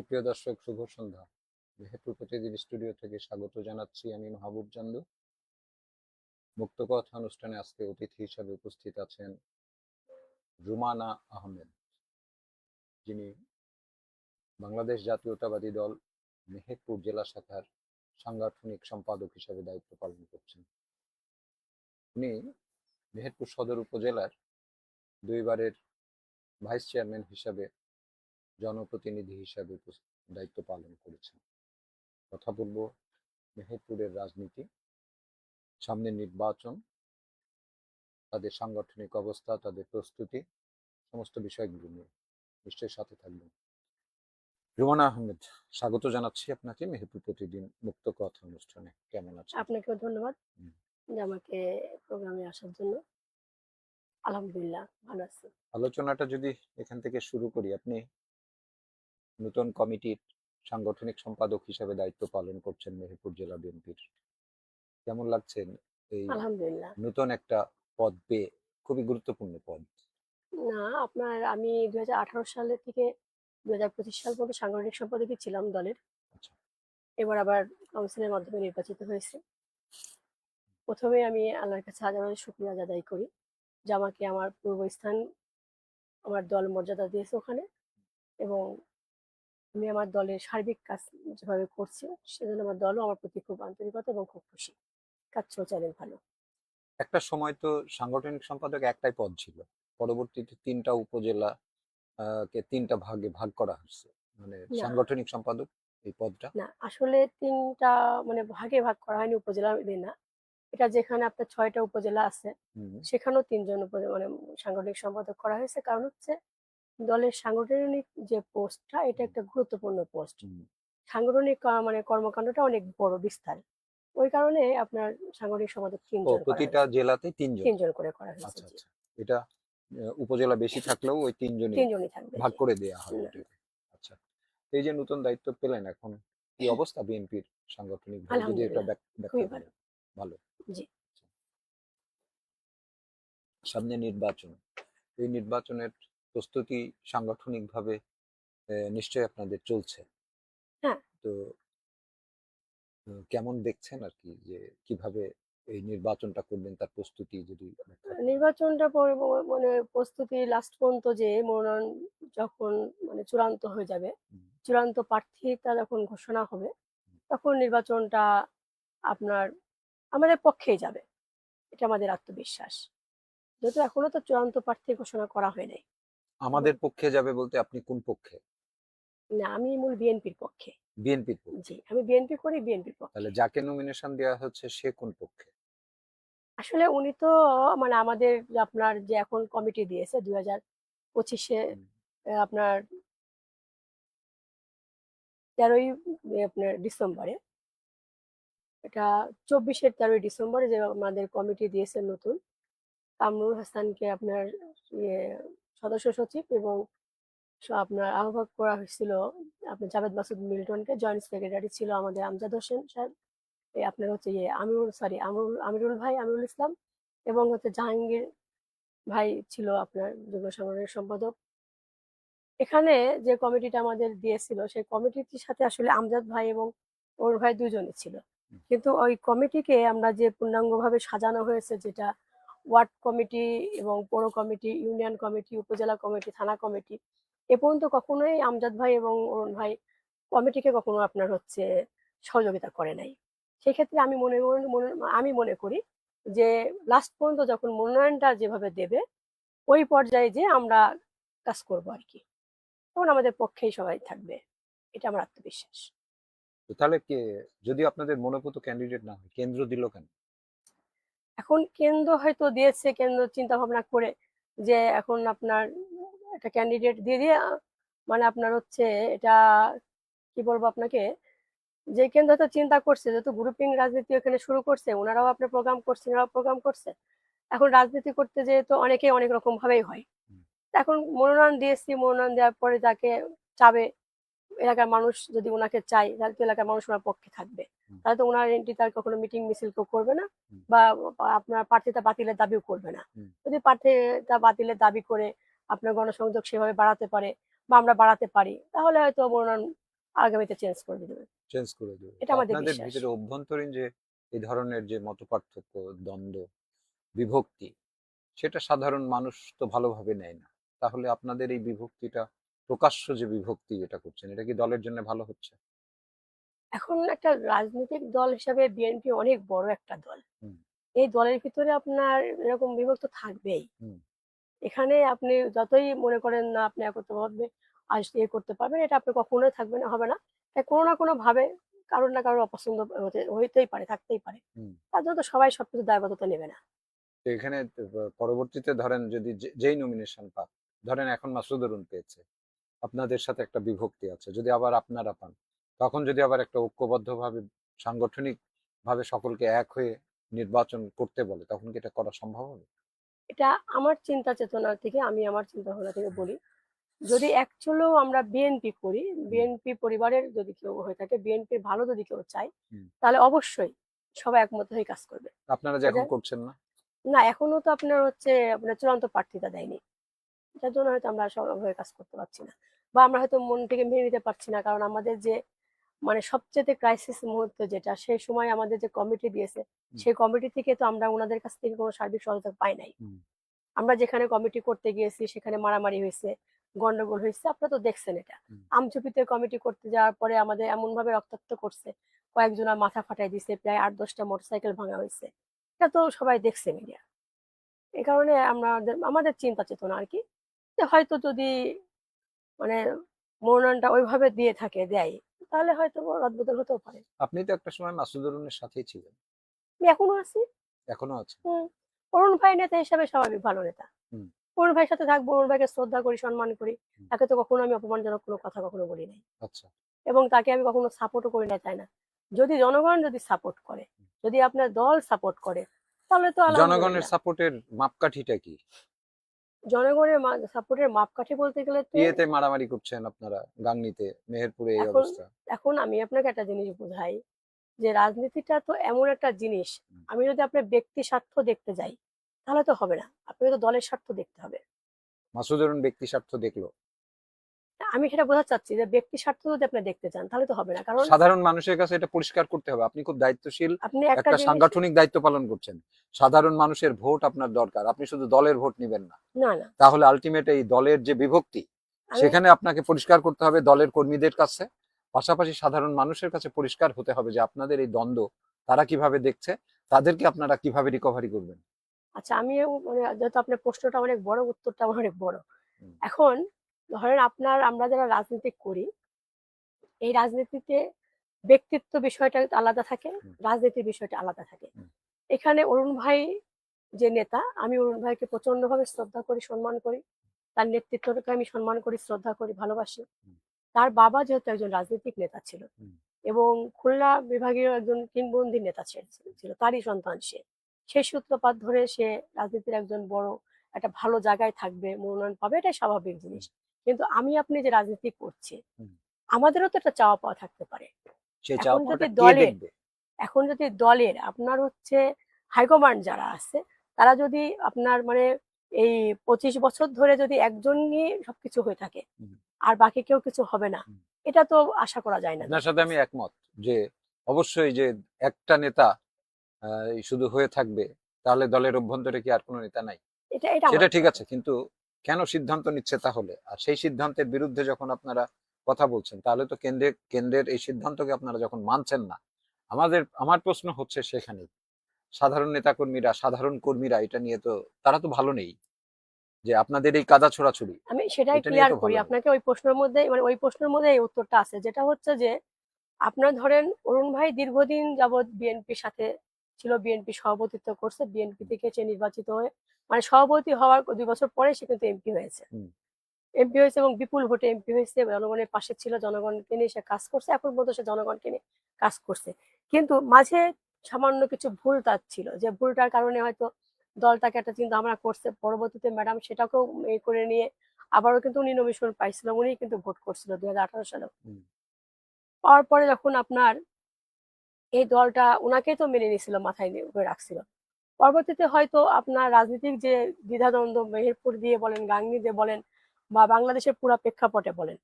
সুপ্রিয় দর্শক, শুভ সন্ধ্যা। মেহেরপুর প্রতিদিন স্টুডিও থেকে স্বাগত জানাচ্ছি আমি মাহবুব জান্দু। মুক্ত কথা অনুষ্ঠানে আজকে অতিথি হিসাবে উপস্থিত আছেন রুমানা আহমেদ, যিনি বাংলাদেশ জাতীয়তাবাদী দল মেহেরপুর জেলা শাখার সাংগঠনিক সম্পাদক হিসাবে দায়িত্ব পালন করছেন। উনি মেহেরপুর সদর উপজেলার দুইবারের ভাইস চেয়ারম্যান হিসাবে, জনপ্রতিনিধি হিসাবে দায়িত্ব পালন করেছেন। কথা বলবো মেহেরপুরের রাজনীতি, সামনের নির্বাচন, তাদের সাংগঠনিক অবস্থা, তাদের প্রস্তুতি, সমস্ত বিষয়গুলো নিয়ে। নিশ্চয়ই সাথে থাকবেন। রুমানা আহমেদ, স্বাগত জানাচ্ছি আপনাকে মেহেরপুর প্রতিদিন মুক্ত কথা অনুষ্ঠানে। কেমন আছেন? আপনাকেও ধন্যবাদ যে আমাকে প্রোগ্রামে আসার জন্য। আলহামদুলিল্লাহ ভালো আছি। আলোচনাটা যদি এখান থেকে শুরু করি, আপনি নতুন কমিটির সাংগঠনিক সম্পাদক হিসেবে দায়িত্ব পালন করছেন মেহেরপুর জেলা বিএনপির। কেমন লাগছেন এই আলহামদুলিল্লাহ। নতুন একটা পদ পেয়ে? খুবই গুরুত্বপূর্ণ পদ। না, আমি 2018 সালে থেকে 2025 সাল পর্যন্ত সাংগঠনিক সম্পাদকই ছিলাম দলের। আচ্ছা। এবার আবার কাউন্সিলের মাধ্যমে নির্বাচিত হয়েছে। প্রথমে আমি আল্লাহর কাছে হাজার হাজার শুকরিয়া আদায় করি যে আমাকে আমার পূর্বস্থান, আমার দল মর্যাদা দিয়েছে ওখানে, এবং আমি আমার দলের সার্বিক কাজ যেভাবে করছি সেজন্য আমার দলও আমার প্রতি খুব আন্তরিকতা এবং খুব খুশি। কাজ চলছে অনেক ভালো। একটা সময় তো সাংগঠনিক সম্পাদক একটাই পদ ছিল, পরবর্তীতে তিনটা উপজেলা কে তিনটা ভাগে ভাগ করা হয়েছে, মানে না, সাংগঠনিক সম্পাদক এই পদটা। না, আসলে ৩ টা মানে ভাগে ভাগ করা হয়নি উপজেলা না। এটা যেখানে আপনার ৬ টা উপজেলা আছে, হুম। সেখানেও ৩ জন মানে সাংগঠনিক সম্পাদক করা হয়েছে। কারণ হচ্ছে দলের সাংগঠনিক যে পোস্টটা এটা একটা গুরুত্বপূর্ণ পোস্ট। হুম। সাংগঠনিক মানে কর্মকাণ্ডটা অনেক বড় বিস্তার। ওই কারণে আপনার সাংগঠনিক সম্পাদক ৩ ও, জন করা প্রতিটা হয়েছে। জেলাতে তিনজন? ৩ জন করে করা হয়েছে, আচ্ছা জি। আচ্ছা। এটা উপজেলা বেশি থাকলেও ওই ৩ তিনজনই জনই থাকবে, ভাগ জি। করে দেয়া হয় না, ওটাকে। আচ্ছা। এই যে নতুন দায়িত্ব পেলেন, এখন কি অবস্থা বিএনপির সাংগঠনিক ভাবে, যদি এটা আলহামদুলিল্লাহ ব্যাখ্যা খুবই করেন। ভালো, ভালো। জি। সামনে নির্বাচন, এই নির্বাচনের প্রস্তুতি সাংগঠনিকভাবে নিশ্চয়ই আপনাদের চলছে। হ্যাঁ। তো কেমন দেখছেন আর কি, যে কিভাবে এই নির্বাচনটা করবেন, তার প্রস্তুতি যদি ব্যাখ্যা করেন। নির্বাচনটা পরে মানে প্রস্তুতি লাস্ট পর্যন্ত যে মনোনয়ন যখন মানে চূড়ান্ত হয়ে যাবে, হুম। চূড়ান্ত প্রার্থীটা যখন ঘোষণা হবে, তখন নির্বাচনটা আপনার আমাদের পক্ষেই যাবে। এটা আমাদের আত্মবিশ্বাস। যেহেতু এখনো তো চূড়ান্ত প্রার্থী ঘোষণা করা হয় নাই। এবং আমাদের পক্ষে যাবে বলতে আপনি কোন পক্ষে? না, আমি মূল বিএনপির পক্ষে। বিএনপির পক্ষে? জি, আমি বিএনপি করি, বিএনপির তাহলে পক্ষে। যাকে নমিনেশন দেওয়া হচ্ছে সে কোন পক্ষে? আসলে উনি তো মানে আমাদের যে আপনার যে এখন কমিটি দিয়েছে 2025 এ হুম। আপনার 13ই আপনার ডিসেম্বরে, এটা 24-এর 13ই ডিসেম্বরে যে আমাদের কমিটি দিয়েছে নতুন, কামরুল হাসানকে আপনার ইয়ে সদস্য সচিব এবং আপনার আহ্বায়ক করা হয়েছিল আপনার জাভেদ মাসুদ মিল্টনকে। জয়েন্ট সেক্রেটারি ছিল আমাদের আমজাদ হোসেন সাহেব, আপনার হচ্ছে আমিরুল ভাই, আমিরুল ইসলাম, এবং হচ্ছে জাহাঙ্গীর ভাই ছিল আপনার যুগ্ম সাংগঠনিক সম্পাদক। এখানে যে কমিটিটা আমাদের দিয়েছিল সেই কমিটির সাথে আসলে আমজাদ ভাই এবং ওর ভাই দুজনই ছিল। কিন্তু ওই কমিটিকে আমরা যে পূর্ণাঙ্গভাবে সাজানো হয়েছে, যেটা ওয়ার্ড কমিটি এবং পৌর কমিটি, ইউনিয়ন কমিটি, উপজেলা কমিটি, থানা কমিটি, এ পর্যন্ত কখনোই আমজাদ ভাই এবং অরুণ ভাই কমিটিকে কখনো আপনার হচ্ছে সহযোগিতা করে নাই। সেক্ষেত্রে আমি মনে করি যে লাস্ট পর্যন্ত যখন মনোনয়নটা যেভাবে দেবে ওই পর্যায়ে যে আমরা কাজ করবো আর কি, তখন আমাদের পক্ষেই সবাই থাকবে। এটা আমার আত্মবিশ্বাস। তো তাহলে কে, যদি আপনাদের মনোনীত ক্যান্ডিডেট না হয়, কেন্দ্র দিল কেন? এখন কেন্দ্র হয়তো দিয়েছে, কেন্দ্র চিন্তা ভাবনা করে যে এখন আপনার একটা ক্যান্ডিডেট দিয়ে মানে আপনার হচ্ছে এটা কি বলবো আপনাকে, যে কেন্দ্র হয়তো চিন্তা করছে যেহেতু গ্রুপিং রাজনীতি এখানে শুরু করছে, ওনারাও আপনার প্রোগ্রাম করছে, ওনারাও প্রোগ্রাম করছে। এখন রাজনীতি করতে যেহেতু অনেকেই অনেক রকম ভাবেই হয়। হুম। এখন মনোনয়ন দিয়েছি, মনোনয়ন দেওয়ার পরে যাকে চাবে এলাকার মানুষ, যদি ওনাকে চাই তাহলে তো এলাকার মানুষ ওনার পক্ষে থাকবে। হুম। তাহলে তো ওনার এন্ট্রি তার কখনো মিটিং মিছিল কেউ করবে না, হুম। বা আপনার প্রার্থিতা বাতিলের দাবিও করবে না। হুম। যদি প্রার্থিতা বাতিলের দাবি করে আপনার গণসংযোগ সেভাবে বাড়াতে পারে বা আমরা বাড়াতে পারি, তাহলে হয়তো মনোনয়ন আগামীতে চেঞ্জ করে দেবে। চেঞ্জ করে দেবে। এটা তো আমাদের আপনাদের বিশ্বাস। ভিতরে অভ্যন্তরীণ যে এই ধরনের যে মতপার্থক্য, দ্বন্দ্ব, বিভক্তি, সেটা সাধারণ মানুষ তো ভালোভাবে নেয় না। তাহলে আপনাদের এই বিভক্তিটা, প্রকাশ্য যে বিভক্তি এটা করছেন, এটা কি দলের জন্য ভালো হচ্ছে? এখন একটা রাজনৈতিক দল হিসাবে বিএনপি অনেক বড় একটা দল। হুম, এই দলের ভিতরে আপনার এরকম বিভক্ত থাকবেই। হুম। এখানে আপনি যতই মনে করেন না আপনি একত্রভাবে করতে পারবেন, এটা আপনি কখনোই থাকবে না, হবে না। তাই কোনো না কোনো ভাবে কারোর না কারোর অপছন্দ হইতেই পারে, থাকতেই পারে। হুম। তার জন্য তো সবাই সবকিছু দায়বদ্ধতা নেবে না। তো এখানে পরবর্তীতে ধরেন যদি যেই নমিনেশন পাক, ধরেন এখন মাসুদ অরুণ পেয়েছে, আপনাদের সাথে একটা বিভক্তি আছে, যদি আবার আপনারা পান, তখন যদি আবার একটা ঐক্যবদ্ধভাবে সাংগঠনিক ভাবে সকলকে এক হয়ে নির্বাচন করতে বলে, তখন কি এটা করা সম্ভব হবে? এটা আমার চিন্তা চেতনা থেকে, আমি আমার চিন্তা ভাবনা থেকে বলি, যদি অ্যাকচুয়ালিও আমরা বিএনপি করি, হুম, বিএনপি পরিবারের যদি কেউ হয়ে থাকে, বিএনপির ভালো যদি কেউ চায়, হুম। তাহলে অবশ্যই সবাই একমত হয়ে কাজ করবে। আপনারা যে এখন এটা করছেন না? না, এখনো তো আপনার চূড়ান্ত প্রার্থীতা দেয়নি। এটার জন্য হয়তো আমরা সবাই কাজ করতে পারছি না, বা আমরা হয়তো মন থেকে মেনে নিতে পারছি না, কারণ আমাদের যে মানে সবচেয়ে ক্রাইসিস মুহূর্তে যেটা, সেই সময় আমাদের যে কমিটি দিয়েছে, হুম, সেই কমিটি থেকে তো আমরা ওনাদের কাছ থেকে কোনো সার্বিক সহায়তা পাই নাই। হুম, আমরা যেখানে কমিটি করতে গিয়েছি সেখানে মারামারি হয়েছে, গন্ডগোল হয়েছে, আপনারা তো দেখছেন এটা। হুম। আমচুপিতে কমিটি করতে যাওয়ার পরে আমাদের এমন ভাবে রক্তাক্ত করছে, কয়েকজনের মাথা ফাটাই দিছে, প্রায় ৮-১০টা মোটরসাইকেল ভাঙা হয়েছে। এটা তো সবাই দেখছে, মিডিয়া। এই কারণে আমাদের আমাদের চিন্তা চেতনা আর কি, যে হয়তো যদি মানে মনোনয়নটা ওইভাবে দিয়ে থাকে, দেয়, তাহলে হয়তো রদবদল হতেও পারে। আপনি তো একটা সময় মাসুদ অরুণের সাথেই ছিলেন, আমি এখনো আছি। এখনো আছেন। হুম। অরুণ ভাই নেতা হিসাবে স্বাভাবিক ভালো নেতা। হুম, অরুণ ভাইয়ের সাথে থাকবো, অরুণ ভাইকে শ্রদ্ধা করি, সম্মান করি। হুম। তাকে তো কখনো আমি অপমানজনক কোনো কথা কখনো বলি নাই। আচ্ছা। এবং তাকে আমি কখনো সাপোর্টও করি না, তাই না? যদি জনগণ যদি সাপোর্ট করে, যদি আপনার দল সাপোর্ট করে, তাহলে তো জনগণের আলহামদুলিল্লাহ। সাপোর্টের মাপকাঠিটা কি? জনগণের সাপোর্টের মাপকাঠি বলতে গেলে তো ইয়েতে মারামারি করছেন আপনারা, গাংনীতে, মেহেরপুরে এই এখন অবস্থা। এখন আমি আপনাকে একটা জিনিস বুঝাই, যে রাজনীতিটা তো এমন একটা জিনিস, হুম। আমি যদি আপনার ব্যক্তি স্বার্থ দেখতে যাই, তাহলে তো হবে না। আপনাকে তো দলের স্বার্থ দেখতে হবে। মাসুদ অরুণ ব্যক্তি স্বার্থ দেখলো, আমি সেটা বোঝাতে চাচ্ছি যে ব্যক্তি স্বার্থ যদি আপনি দেখতে চান, তাহলে তো হবে না। কারণ সাধারণ মানুষের কাছে এটা পরিষ্কার করতে হবে। আপনি খুব দায়িত্বশীল আপনি একটা একটা জিনিস, সাংগঠনিক দায়িত্ব পালন করছেন। সাধারণ মানুষের ভোট আপনার দরকার, আপনি শুধু দলের ভোট নিবেন না। না, না, তাহলে আলটিমেট এই দলের যে বিভক্তি, আমি সেখানে আপনাকে পরিষ্কার করতে হবে দলের কর্মীদের কাছে, পাশাপাশি সাধারণ মানুষের কাছে পরিষ্কার হতে হবে যে আপনাদের এই দ্বন্দ্ব তারা কিভাবে দেখছে, তাদেরকে আপনারা কিভাবে রিকভারি করবেন। আচ্ছা, আমিও মানে যেহেতু আপনার প্রশ্নটা অনেক বড়, উত্তরটা অনেক বড়। হুম, এখন ধরেন আমরা যারা রাজনীতি করি, এই রাজনীতিতে ব্যক্তিত্ব বিষয়টা আলাদা থাকে, হুম, রাজনীতির বিষয়টা আলাদা থাকে। হুম, এখানে অরুণ ভাই যে নেতা, আমি অরুণ ভাইকে প্রচন্ডভাবে শ্রদ্ধা করি, সম্মান করি। তার নেতৃত্বকে আমি সম্মান করি, শ্রদ্ধা করি, ভালোবাসি। হুম, তার বাবা যেহেতু একজন রাজনৈতিক নেতা ছিল, হুম। এবং খুলনা বিভাগীয় একজন কিংবদন্তি নেতা ছিল, তারই সন্তান সে। সেই সূত্রপাত ধরে সে রাজনীতির একজন বড় একটা ভালো জায়গায় থাকবে, মনোনয়ন পাবে, এটাই স্বাভাবিক জিনিস। কিন্তু আমি আপনি যে রাজনীতি করছি, হুম। আমাদেরও তো একটা চাওয়া পাওয়া থাকতে পারে। সেই এখন চাওয়া যদি পাওয়াটা কে দলের দেখবে? এখন যদি দলের আপনার হচ্ছে হাইকমান্ড যারা আছে, তারা যদি আপনার মানে এই 25 বছর ধরে যদি একজন নিয়ে সবকিছু হয়ে থাকে, হুম, আর বাকি কেউ কিছু হবে না, হুম। এটা তো আশা করা যায় না আপনার দলের সাথে আমি কাছে। একমত যে অবশ্যই যে একটা নেতা শুধু হয়ে থাকবে, তাহলে দলের অভ্যন্তরে কি আর কোনো নেতা নাই? এটা আমার সেটা ঠিক কথা। আছে, কিন্তু কেন সিদ্ধান্ত নিচ্ছে তাহলে? আর সেই সিদ্ধান্তের বিরুদ্ধে যখন আপনারা কথা বলছেন, তাহলে তো কেন্দ্রের এই সিদ্ধান্তকে আপনারা যখন মানছেন না, আমার প্রশ্ন হচ্ছে সেখানেই, সাধারণ নেতাকর্মীরা, সাধারণ কর্মীরা এটা নিয়ে তো, তারা তো ভালো নেই, যে আপনাদের এই কাদা ছোড়াছুড়ি, আমি সেটাই এটা নিয়ে ক্লিয়ার তো করি ভালো নেই। আপনাকে, ওই প্রশ্নের মধ্যে মানে ওই প্রশ্নের মধ্যে এই উত্তরটা আছে, যেটা হচ্ছে যে আপনার ধরেন অরুণ ভাই দীর্ঘদিন যাবৎ বিএনপির সাথে ছিল, বিএনপি সভাপতিত্ব করছে, বিএনপি হুম, থেকে সে নির্বাচিত হয়ে মানে সভাপতি হওয়ার 2 বছর পরে সে কিন্তু এমপি হয়েছে। হুম, এমপি হয়েছে এবং বিপুল ভোটে এমপি হয়েছে, জনগণের পাশে ছিল, জনগণকে নিয়ে সে কাজ করছে, এখন পর্যন্ত সে জনগণকে নিয়ে কাজ করছে। কিন্তু মাঝে সামান্য কিছু ভুল তার ছিল, যে ভুলটার কারণে হয়তো দল তাকে একটা চিন্তা ভাবনা করছে, পরবর্তীতে ম্যাডাম সেটাকেও করে নিয়ে আবারও কিন্তু উনি নমিনেশন পাইছিল, উনি কিন্তু ভোট করছিল 2018 সালে। হুম, পাওয়ার পরে যখন আপনার এই দলটা উনাকেই তো মেনে নিছিল, মাথায় করে রাখছিল। পরবর্তীতে হয়তো আপনার রাজনৈতিক যে দ্বিধাদ্বন্দ্ব, মেহেরপুর দিয়ে বলেন, গাংনী দিয়ে বলেন, বা বাংলাদেশের পুরা প্রেক্ষাপটে বলেন,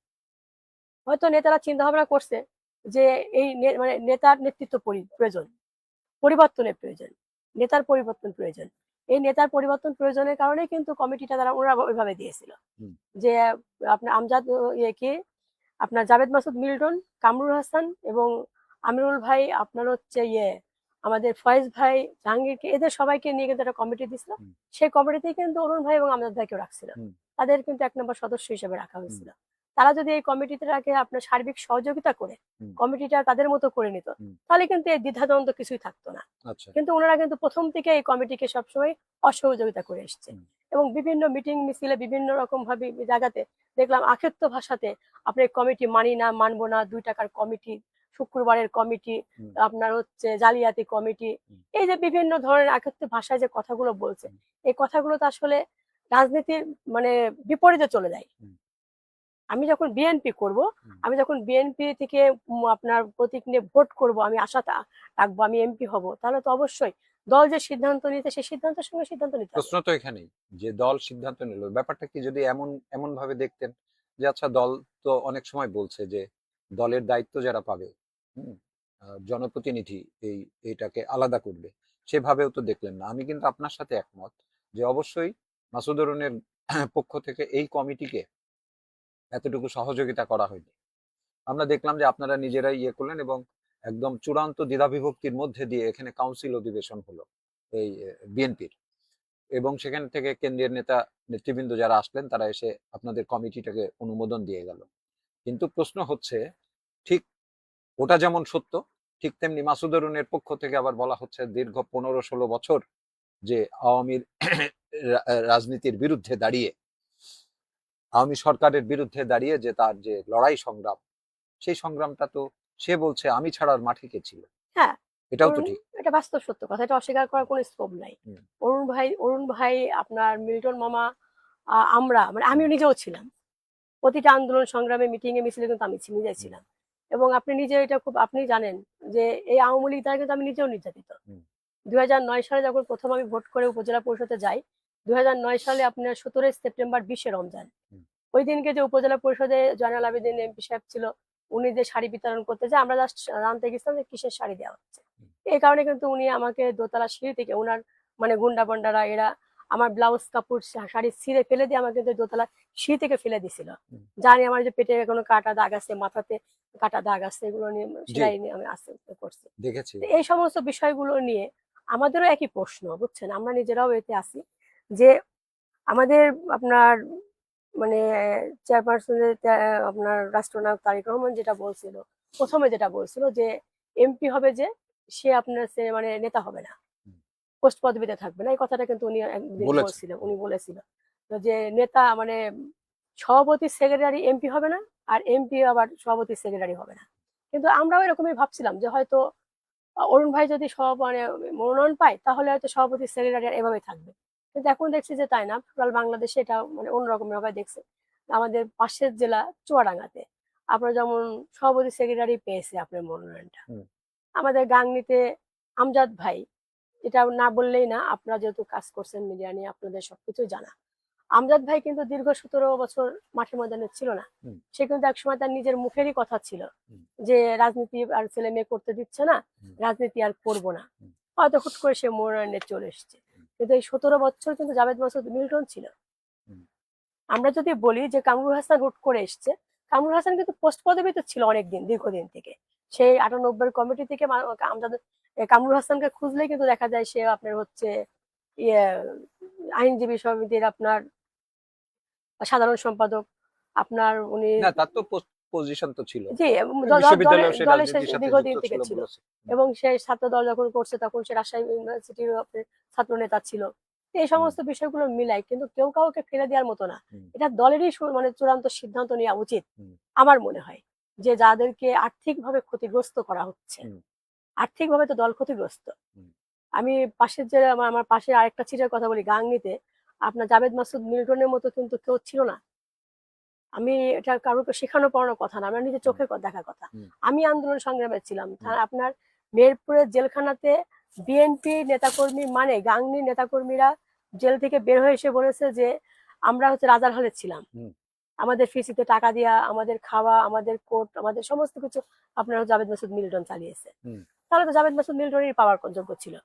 হয়তো নেতারা চিন্তা ভাবনা করছে যে এই মানে নেতার নেতৃত্ব প্রয়োজন, পরিবর্তনের প্রয়োজন, নেতার পরিবর্তন প্রয়োজন। এই নেতার পরিবর্তন প্রয়োজনের কারণে কিন্তু কমিটিটা ওরা ওইভাবে দিয়েছিল হুম। যে আপনার আমজাদ কি আপনার জাভেদ মাসুদ মিল্টন, কামরুল হাসান এবং আমিরুল ভাই, আপনার হচ্ছে আমাদের ফয়েজ ভাই, জাহাঙ্গীরকে, এদের সবাইকে নিয়ে কিন্তু একটা কমিটি দিছিল। হুম। সেই কমিটিতে কিন্তু অরুণ ভাই এবং আমজাদ ভাইকেও রাখছিল, হুম। তাদের কিন্তু 1 নম্বর সদস্য হিসেবে রাখা হয়েছিল। তারা যদি এই কমিটিটাকে আপনার সার্বিক সহযোগিতা করে কমিটিটা তাদের মতো করে নিত, তাহলে কিন্তু এই দ্বিধাদ্বন্দ্ব কিছুই থাকতো না। আচ্ছা। কিন্তু ওনারা কিন্তু প্রথম থেকে এই কমিটিকে সবসময় অসহযোগিতা করে এসছে এবং বিভিন্ন মিটিং মিছিলে বিভিন্ন রকম ভাবে জায়গাতে দেখলাম আক্ষেপ্ত ভাষাতে আপনি কমিটি মানি না, মানবো না, 2 টাকার কমিটি, শুক্রবারের কমিটি, আপনার হচ্ছে জালিয়াতি কমিটি, এই যে বিভিন্ন ধরনের আক্ষেপ্ত ভাষায় যে কথাগুলো বলছে, এই কথাগুলো তো আসলে রাজনীতির মানে বিপরীতে চলে যায়। আমি যখন বিএনপি করব, আমি যখন বিএনপি থেকে আপনার প্রতীক নিয়ে ভোট করব, আমি আশা রাখবো আমি এমপি হব, তাহলে তো অবশ্যই দল যে সিদ্ধান্ত নিতে সেই সিদ্ধান্তের সঙ্গে সিদ্ধান্ত নিতে হবে। প্রশ্ন তো এখানেই যে দল সিদ্ধান্ত নিল, ব্যাপারটা কি যদি এমন ভাবে দেখতেন যে আচ্ছা দল তো অনেক সময় বলছে যে দলের দায়িত্ব যারা পাবে জনপ্রতিনিধি এইটাকে আলাদা করবে, সেভাবেও তো দেখলেন না। আমি কিন্তু আপনার সাথে একমত যে অবশ্যই মাসুদ অরুণের পক্ষ থেকে এই কমিটিকে এতটুকু সহযোগিতা করা হয়নি। আমরা দেখলাম যে আপনারা নিজেরাই করলেন এবং একদম চূড়ান্ত দ্বিধাবিভক্তির মধ্যে দিয়ে এখানে কাউন্সিল অধিবেশন হলো এই বিএনপির, এবং সেখান থেকে কেন্দ্রীয় নেতৃবৃন্দ যারা আসলেন তারা এসে আপনাদের কমিটিটাকে অনুমোদন দিয়ে গেল। কিন্তু প্রশ্ন হচ্ছে, ঠিক ওটা যেমন সত্য, ঠিক তেমনি মাসুদ অরুণের পক্ষ থেকে আবার বলা হচ্ছে দীর্ঘ 15-16 বছর যে আওয়ামীর রাজনীতির বিরুদ্ধে দাঁড়িয়ে, আওয়ামী সরকারের বিরুদ্ধে দাঁড়িয়ে যে তার যে লড়াই সংগ্রাম, সেই সংগ্রামটা তো সে বলছে আমি ছাড়ার মাঠে কে ছিল। হ্যাঁ, এটাও তো ঠিক। এটা বাস্তব সত্য কথা, এটা অস্বীকার করার কোনো স্কোপ নাই। অরুণ ভাই, আপনার মিল্টন মামা, আমরা মানে আমিও নিজেও ছিলাম প্রতিটা আন্দোলন সংগ্রামে, মিটিং এ মিছিলে কিন্তু আমি নিজে ছিলাম। এবং আপনি নিজে এটা খুব আপনি জানেন যে এই আওয়ামী লীগ দ্বারা কিন্তু আমি নিজেও নির্যাতিত। 2009 সালে যখন প্রথম আমি ভোট করে উপজেলা পরিষদে যাই, 2009 সালে আপনার 17 সেপ্টেম্বর 20 রমজান, ওই দিনকে যে উপজেলা পরিষদে জয়নাল আবেদিন এমপি সাহেব ছিল, উনি যে শাড়ি বিতরণ করতে যায়, আমরা জাস্ট জানতে গেছিলাম যে কিসের শাড়ি দেওয়া হচ্ছে। এই কারণে কিন্তু উনি আমাকে দোতলা সিঁড়ি থেকে, ওনার মানে গুন্ডা বন্ডারা এরা আমার ব্লাউজ কাপড় শাড়ি ছিঁড়ে ফেলে দিয়ে আমাকে দোতলা সিঁড়ি থেকে ফেলে দিছিল। জানি আমার যে পেটে কোনো কাটা দাগ আছে, মাথাতে কাটা দাগ আছে, এগুলো নিয়ে সেলাই নিয়ে আমি আস্তে আস্তে করছি। দেখেছি এই সমস্ত বিষয়গুলো নিয়ে আমাদেরও একই প্রশ্ন, বুঝছেন, আমরা নিজেরাও এতে আছি যে আমাদের আপনার মানে চেয়ারপারসনের আপনার রাষ্ট্রনায়ক তারেক রহমান যেটা বলছিল, প্রথমে যেটা বলছিল যে এমপি হবে যে সে আপনার মানে নেতা হবে না, পোস্ট পদবিতে থাকবে না, এই কথাটা কিন্তু উনি একদিন বলছিলেন। উনি বলেছিল যে নেতা মানে সভাপতি সেক্রেটারি এমপি হবে না, আর এমপি আবার সভাপতি সেক্রেটারি হবে না। কিন্তু আমরাও এরকমই ভাবছিলাম যে হয়তো অরুণ ভাই যদি মানে মনোনয়ন পায় তাহলে হয়তো সভাপতি সেক্রেটারি এভাবে থাকবে। কিন্তু এখন দেখছি যে তাই না, টোটাল বাংলাদেশে এটা মানে অন্যরকম ভাবে দেখছে। আমাদের পাশের জেলা চুয়াডাঙ্গাতে আপনার যেমন সভাপতি সেক্রেটারি পেয়েছে আপনার মনোনয়নটা, আমাদের গাংনীতে আমজাদ ভাই, এটা না বললেই না, আপনারা যেহেতু কাজ করছেন মিডিয়া নিয়ে আপনাদের সবকিছু জানা, আমজাদ ভাই কিন্তু দীর্ঘ 17 বছর মাঠে ময়দানে ছিল না। সে কিন্তু একসময় তার নিজের মুখেরই কথা ছিল যে রাজনীতি আর ছেলে মেয়ে করতে দিচ্ছে না, রাজনীতি আর করবো না, হয়তো হুট করে সে মনোনয়নে চলে এসছে। কিন্তু এই 17 বছর কিন্তু জাভেদ মাসুদ মিল্টন ছিল। আমরা যদি বলি যে কামরুল হাসান হুট করে এসছে, কামরুল হাসান কিন্তু পোস্ট পদবিতে ছিল অনেকদিন, দীর্ঘদিন থেকে। সেই 98 কমিটি থেকে কামরুল হাসানকে খুঁজলেই কিন্তু দেখা যায় সে আপনার হচ্ছে আইনজীবী সমিতির আপনার সাধারণ সম্পাদক, আপনার উনি তার তো পজিশন তো ছিল, জি দলের দীর্ঘদিন থেকে ছিল। এবং সে ছাত্র দল যখন করছে তখন সে রাজশাহী ইউনিভার্সিটির ছাত্র নেতা ছিল। এই সমস্ত বিষয়গুলো মিলাই কিন্তু কেউ কাউকে ফেলে দেওয়ার মতো না, এটা দলেরই মানে চূড়ান্ত সিদ্ধান্ত নেওয়া উচিত আমার মনে হয়। যে যাদেরকে আর্থিকভাবে ক্ষতিগ্রস্ত করা হচ্ছে, আর্থিকভাবে তো দল ক্ষতিগ্রস্ত। আমি পাশের যে আমার পাশে আরেকটা সিটের কথা বলি, গাংনীতে আপনার জাভেদ মাসুদ মিল্টনের মতো কিন্তু কেউ ছিল না। আমি এটা কারোকে শেখানো পড়ানোর কথা না, আমার নিজের চোখে দেখার কথা। আমি আন্দোলন সংগ্রামে ছিলাম। আপনার মেহেরপুরের জেলখানাতে বিএনপি নেতাকর্মী মানে গাংনী নেতাকর্মীরা জেল থেকে বের হয়ে এসে বলেছে যে আমরা হচ্ছে রাজার হলে ছিলাম, আমাদের ফিসিতে টাকা দিয়া আমাদের খাওয়া, আমাদের কোর্ট, আমাদের সমস্ত কিছু আপনার জাভেদ মাসুদ মিল্টন চালিয়েছে। হুম। তাহলে তো জাভেদ মাসুদ মিল্টনই পাওয়ার যোগ্য ছিল,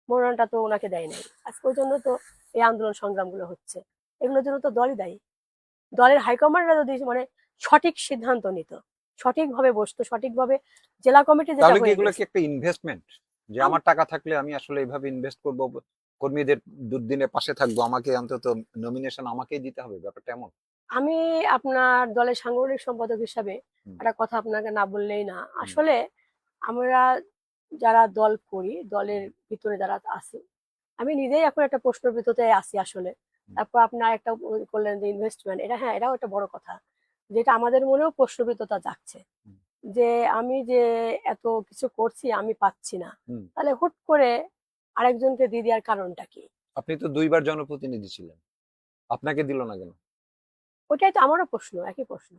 মনোনয়নটা তো ওনাকে দেয় নাই। আজকে ওই জন্য তো এই আন্দোলন সংগ্রামগুলো হচ্ছে, এগুলোর জন্য তো দলই দায়ী। দলের হাইকমান্ডরা যদি মানে সঠিক সিদ্ধান্ত নিত, সঠিকভাবে বসতো, সঠিকভাবে জেলা কমিটি যেটা তাহলে কি হয়ে এগুলো কি গেছে। একটা ইনভেস্টমেন্ট, যে আমার টাকা থাকলে আমি আসলে এইভাবে ইনভেস্ট করব, কর্মীদের দুর্দিনে পাশে থাকবো, আমাকে অন্তত নমিনেশন আমাকেই দিতে হবে, ব্যাপারটা এমন? আমি আপনার দলের সাংগঠনিক সম্পাদক হিসাবে হুম, একটা কথা আপনাকে না বললেই না। হুম, আসলে আমরা যারা দল করি, দলের ভিতরে যারা আছি, আমি নিজেই এখন একটা প্রশ্নের ভিতরে আছি আসলে। হুম, তারপর আপনার একটা করলেন যে ইনভেস্টমেন্ট, এটা হ্যাঁ, এটাও একটা বড় কথা, যেটা আমাদের মনেও প্রশ্নবিদ্ধতা জাগছে হুম, যে আমি যে এত কিছু করছি আমি পাচ্ছি না, হুম। তাহলে হুট করে আরেকজনকে দিয়ে দেওয়ার কারণটা কি? আপনি তো 2বার জনপ্রতিনিধি ছিলেন, আপনাকে দিল না কেন? ওইটাই তো আমারও প্রশ্ন, একই প্রশ্ন।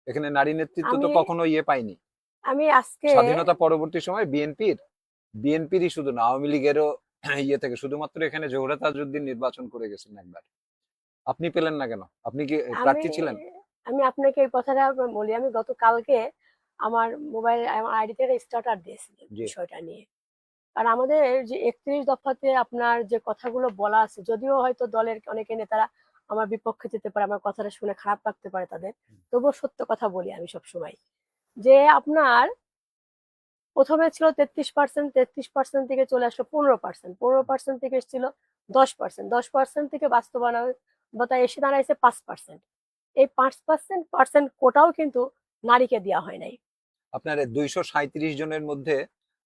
এখানে নারী নেতৃত্ব তো আমি কখনো ইয়ে পায়নি। আমি আজকে স্বাধীনতা পরবর্তী সময় বিএনপিরই শুধু না, আওয়ামী লীগেরও ইয়ে থেকে শুধুমাত্র এখানে জোহরা তাজউদ্দিন নির্বাচন করে গেছেন একবার। আপনি পেলেন না কেন? আপনি কি আমি প্রার্থী ছিলেন? আমি আপনাকে এই কথাটা বলি, আমি গতকালকে আমার মোবাইল আমার আইডিতে একটা স্টার্টার দিয়েছিলেন জি। বিষয়টা নিয়ে। কারণ আমাদের যে 31 দফাতে আপনার যে কথাগুলো বলা আছে, যদিও হয়তো দলের অনেকে নেতারা আমার বিপক্ষে যেতে পারে, আমার কথাটা শুনে খারাপ লাগতে পারে তাদের, তবুও সত্য কথা বলি আমি সবসময়, যে আপনার প্রথমে ছিল 33%, 33% থেকে চলে আসলো 15%, 15% থেকে এসেছিল 10%, 10% থেকে বাস্তবতায় এসে দাঁড়াইছে 5%। এই 5% কোটাও কিন্তু নারীকে দেওয়া হয় নাই, আপনার 237 জনের মধ্যে